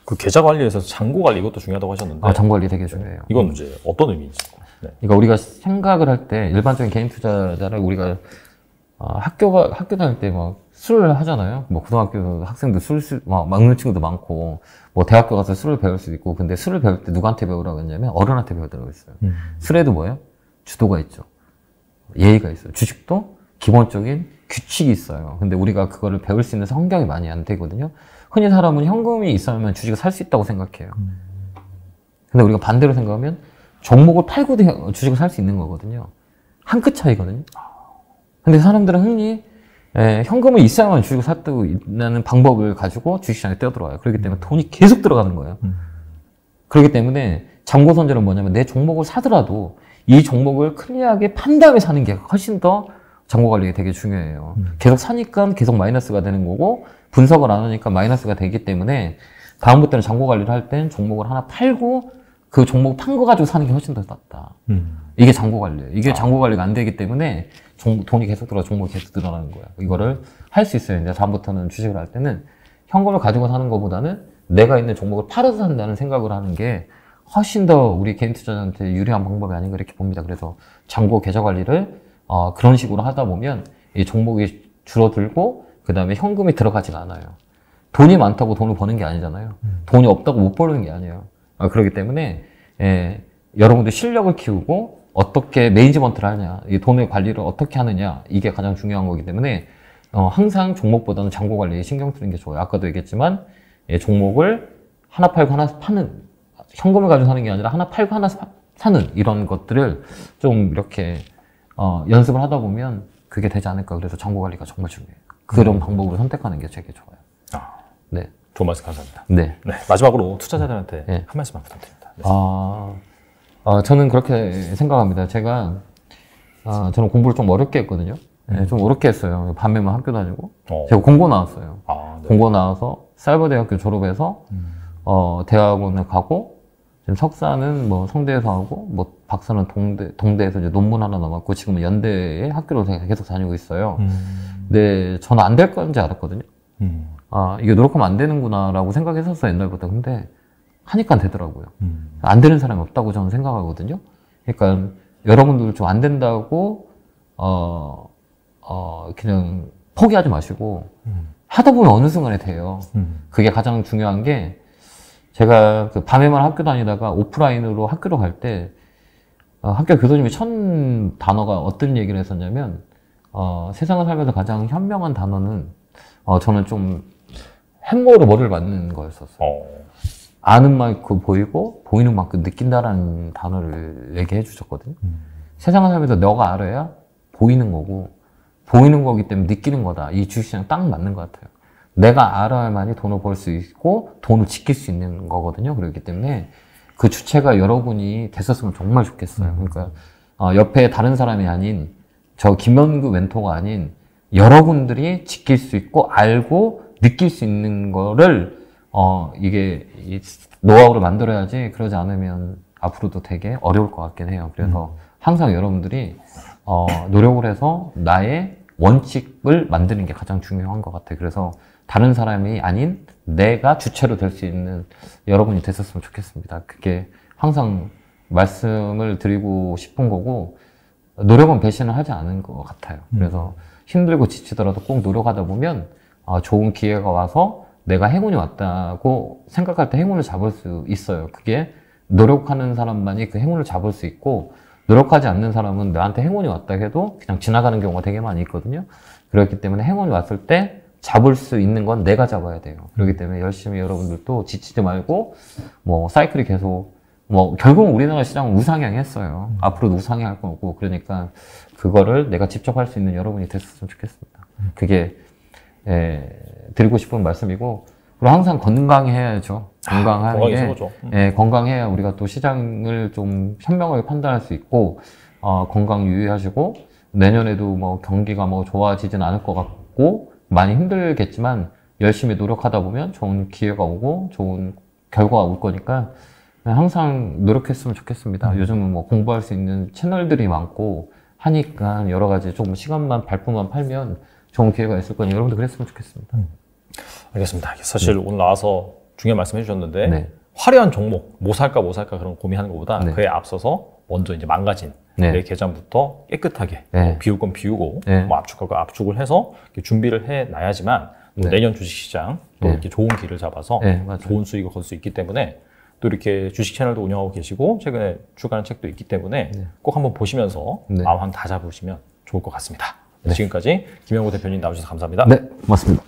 그 계좌 관리에서 잔고 관리 이것도 중요하다고 하셨는데. 잔고 관리 되게 중요해요. 이건 이제 어떤 의미인지. 그러니까 우리가 생각을 할 때 일반적인 개인 투자자를 우리가 학교 다닐 때 막 술을 하잖아요. 뭐 고등학교 학생들 막 먹는 친구도 많고 뭐 대학교 가서 술을 배울 수도 있고 근데 술을 배울 때 누구한테 배우라고 했냐면 어른한테 배우더라고 했어요. 술에도 뭐예요? 주도가 있죠. 예의가 있어요. 주식도 기본적인 규칙이 있어요. 근데 우리가 그거를 배울 수 있는 환경이 많이 안 되거든요. 흔히 사람은 현금이 있어야만 주식을 살 수 있다고 생각해요. 근데 우리가 반대로 생각하면 종목을 팔고도 주식을 살 수 있는 거거든요. 한 끗 차이거든요. 근데 사람들은 흔히 현금이 있어야만 주식을 샀다고 있는 방법을 가지고 주식시장에 뛰어들어와요. 그렇기 때문에 돈이 계속 들어가는 거예요. 그렇기 때문에 잠고선제는 뭐냐면 내 종목을 사더라도 이 종목을 클리어하게 판 다음에 사는 게 훨씬 더 잔고 관리가 되게 중요해요. 계속 사니까 계속 마이너스가 되는 거고 분석을 안 하니까 마이너스가 되기 때문에 다음부터는 잔고 관리를 할 땐 종목을 하나 팔고 그 종목 판 거 가지고 사는 게 훨씬 더 낫다. 이게 잔고 관리예요. 이게 잔고 관리가 안 되기 때문에 돈이 계속 들어가 종목이 계속 늘어나는 거예요. 이거를 할 수 있어요. 이제 다음부터는 주식을 할 때는 현금을 가지고 사는 것보다는 내가 있는 종목을 팔아서 산다는 생각을 하는 게 훨씬 더 우리 개인 투자자한테 유리한 방법이 아닌가 이렇게 봅니다. 그래서 잔고 계좌 관리를 그런 식으로 하다 보면 이 종목이 줄어들고 그 다음에 현금이 들어가지가 않아요. 돈이 많다고 돈을 버는 게 아니잖아요. 돈이 없다고 못 버는 게 아니에요. 그렇기 때문에 여러분들 실력을 키우고 어떻게 매니지먼트를 하냐, 이 돈의 관리를 어떻게 하느냐 이게 가장 중요한 거기 때문에 항상 종목보다는 잔고 관리에 신경 쓰는 게 좋아요. 아까도 얘기했지만 종목을 하나 팔고 하나 파는 현금을 가지고 사는 게 아니라 하나 팔고 하나 사는 이런 것들을 좀 이렇게 연습을 하다 보면 그게 되지 않을까. 그래서 잔고 관리가 정말 중요해요. 그런 방법으로 선택하는 게 되게 좋아요. 네. 좋은 말씀 감사합니다. 네. 마지막으로 투자자들한테 한 말씀만 부탁드립니다. 저는 그렇게 생각합니다. 저는 공부를 좀 어렵게 했거든요. 좀 어렵게 했어요. 밤에만 학교 다니고. 제가 공고 나왔어요. 네. 공고 나와서 사이버대학교 졸업해서, 대학원을 가고, 지금 석사는 뭐 성대에서 하고, 뭐 박사는 동대에서 이제 논문 하나 남았고, 지금은 연대에 학교를 계속 다니고 있어요. 근데 저는 안 될 건지 알았거든요. 이게 노력하면 안 되는구나라고 생각했었어요, 옛날부터. 근데 하니까 되더라고요. 안 되는 사람이 없다고 저는 생각하거든요. 그러니까 여러분들 좀 안 된다고 그냥 포기하지 마시고 하다 보면 어느 순간에 돼요. 그게 가장 중요한 게 제가 그 밤에만 학교 다니다가 오프라인으로 학교로 갈 때 학교 교수님이 첫 단어가 어떤 얘기를 했었냐면 세상을 살면서 가장 현명한 단어는 저는 좀 햄머로 머리를 맞는 거였었어요. 아는 만큼 보이고 보이는 만큼 느낀다라는 단어를 얘기해 주셨거든요. 세상을 살면서 너가 알아야 보이는 거고 보이는 거기 때문에 느끼는 거다. 이 주식시장 딱 맞는 것 같아요. 내가 알아야만이 돈을 벌 수 있고 돈을 지킬 수 있는 거거든요. 그렇기 때문에 그 주체가 여러분이 됐었으면 정말 좋겠어요. 그러니까 옆에 다른 사람이 아닌 저 김현구 멘토가 아닌 여러분들이 지킬 수 있고 알고 느낄 수 있는 거를 이게 노하우를 만들어야지. 그러지 않으면 앞으로도 되게 어려울 것 같긴 해요. 그래서 항상 여러분들이 노력을 해서 나의 원칙을 만드는 게 가장 중요한 것 같아요. 그래서 다른 사람이 아닌 내가 주체로 될 수 있는 여러분이 됐었으면 좋겠습니다. 그게 항상 말씀을 드리고 싶은 거고, 노력은 배신을 하지 않은 것 같아요. 그래서 힘들고 지치더라도 꼭 노력하다 보면 좋은 기회가 와서 내가 행운이 왔다고 생각할 때 행운을 잡을 수 있어요. 그게 노력하는 사람만이 그 행운을 잡을 수 있고, 노력하지 않는 사람은 나한테 행운이 왔다 해도 그냥 지나가는 경우가 되게 많이 있거든요. 그렇기 때문에 행운이 왔을 때 잡을 수 있는 건 내가 잡아야 돼요. 그렇기 때문에 열심히 여러분들도 지치지 말고, 뭐 사이클이 계속, 뭐 결국은 우리나라 시장은 우상향했어요. 앞으로도 우상향할 거고, 그러니까 그거를 내가 직접 할 수 있는 여러분이 됐으면 좋겠습니다. 그게 드리고 싶은 말씀이고, 그리고 항상 건강해야죠. 건강하는 게, 건강해야 우리가 또 시장을 좀 현명하게 판단할 수 있고, 건강 유의하시고, 내년에도 뭐 경기가 뭐 좋아지진 않을 것 같고, 많이 힘들겠지만, 열심히 노력하다 보면 좋은 기회가 오고, 좋은 결과가 올 거니까, 항상 노력했으면 좋겠습니다. 요즘은 뭐 공부할 수 있는 채널들이 많고, 하니까 여러 가지 조금 시간만, 발품만 팔면 좋은 기회가 있을 거니 여러분도 그랬으면 좋겠습니다. 알겠습니다. 사실 오늘 나와서 중요한 말씀 해주셨는데 화려한 종목 뭐 살까 그런 고민하는 것보다 그에 앞서서 먼저 이제 망가진 내 계좌부터 깨끗하게 비울 건 비우고 뭐 압축할 거 압축을 해서 준비를 해 놔야지만 내년 주식시장 또 이렇게 좋은 길을 잡아서 좋은 수익을 거둘 수 있기 때문에 또 이렇게 주식 채널도 운영하고 계시고 최근에 출간한 책도 있기 때문에 꼭 한번 보시면서 마음 한번 다 잡으시면 좋을 것 같습니다. 지금까지 김영구 대표님 나오셔서 감사합니다. 네, 고맙습니다.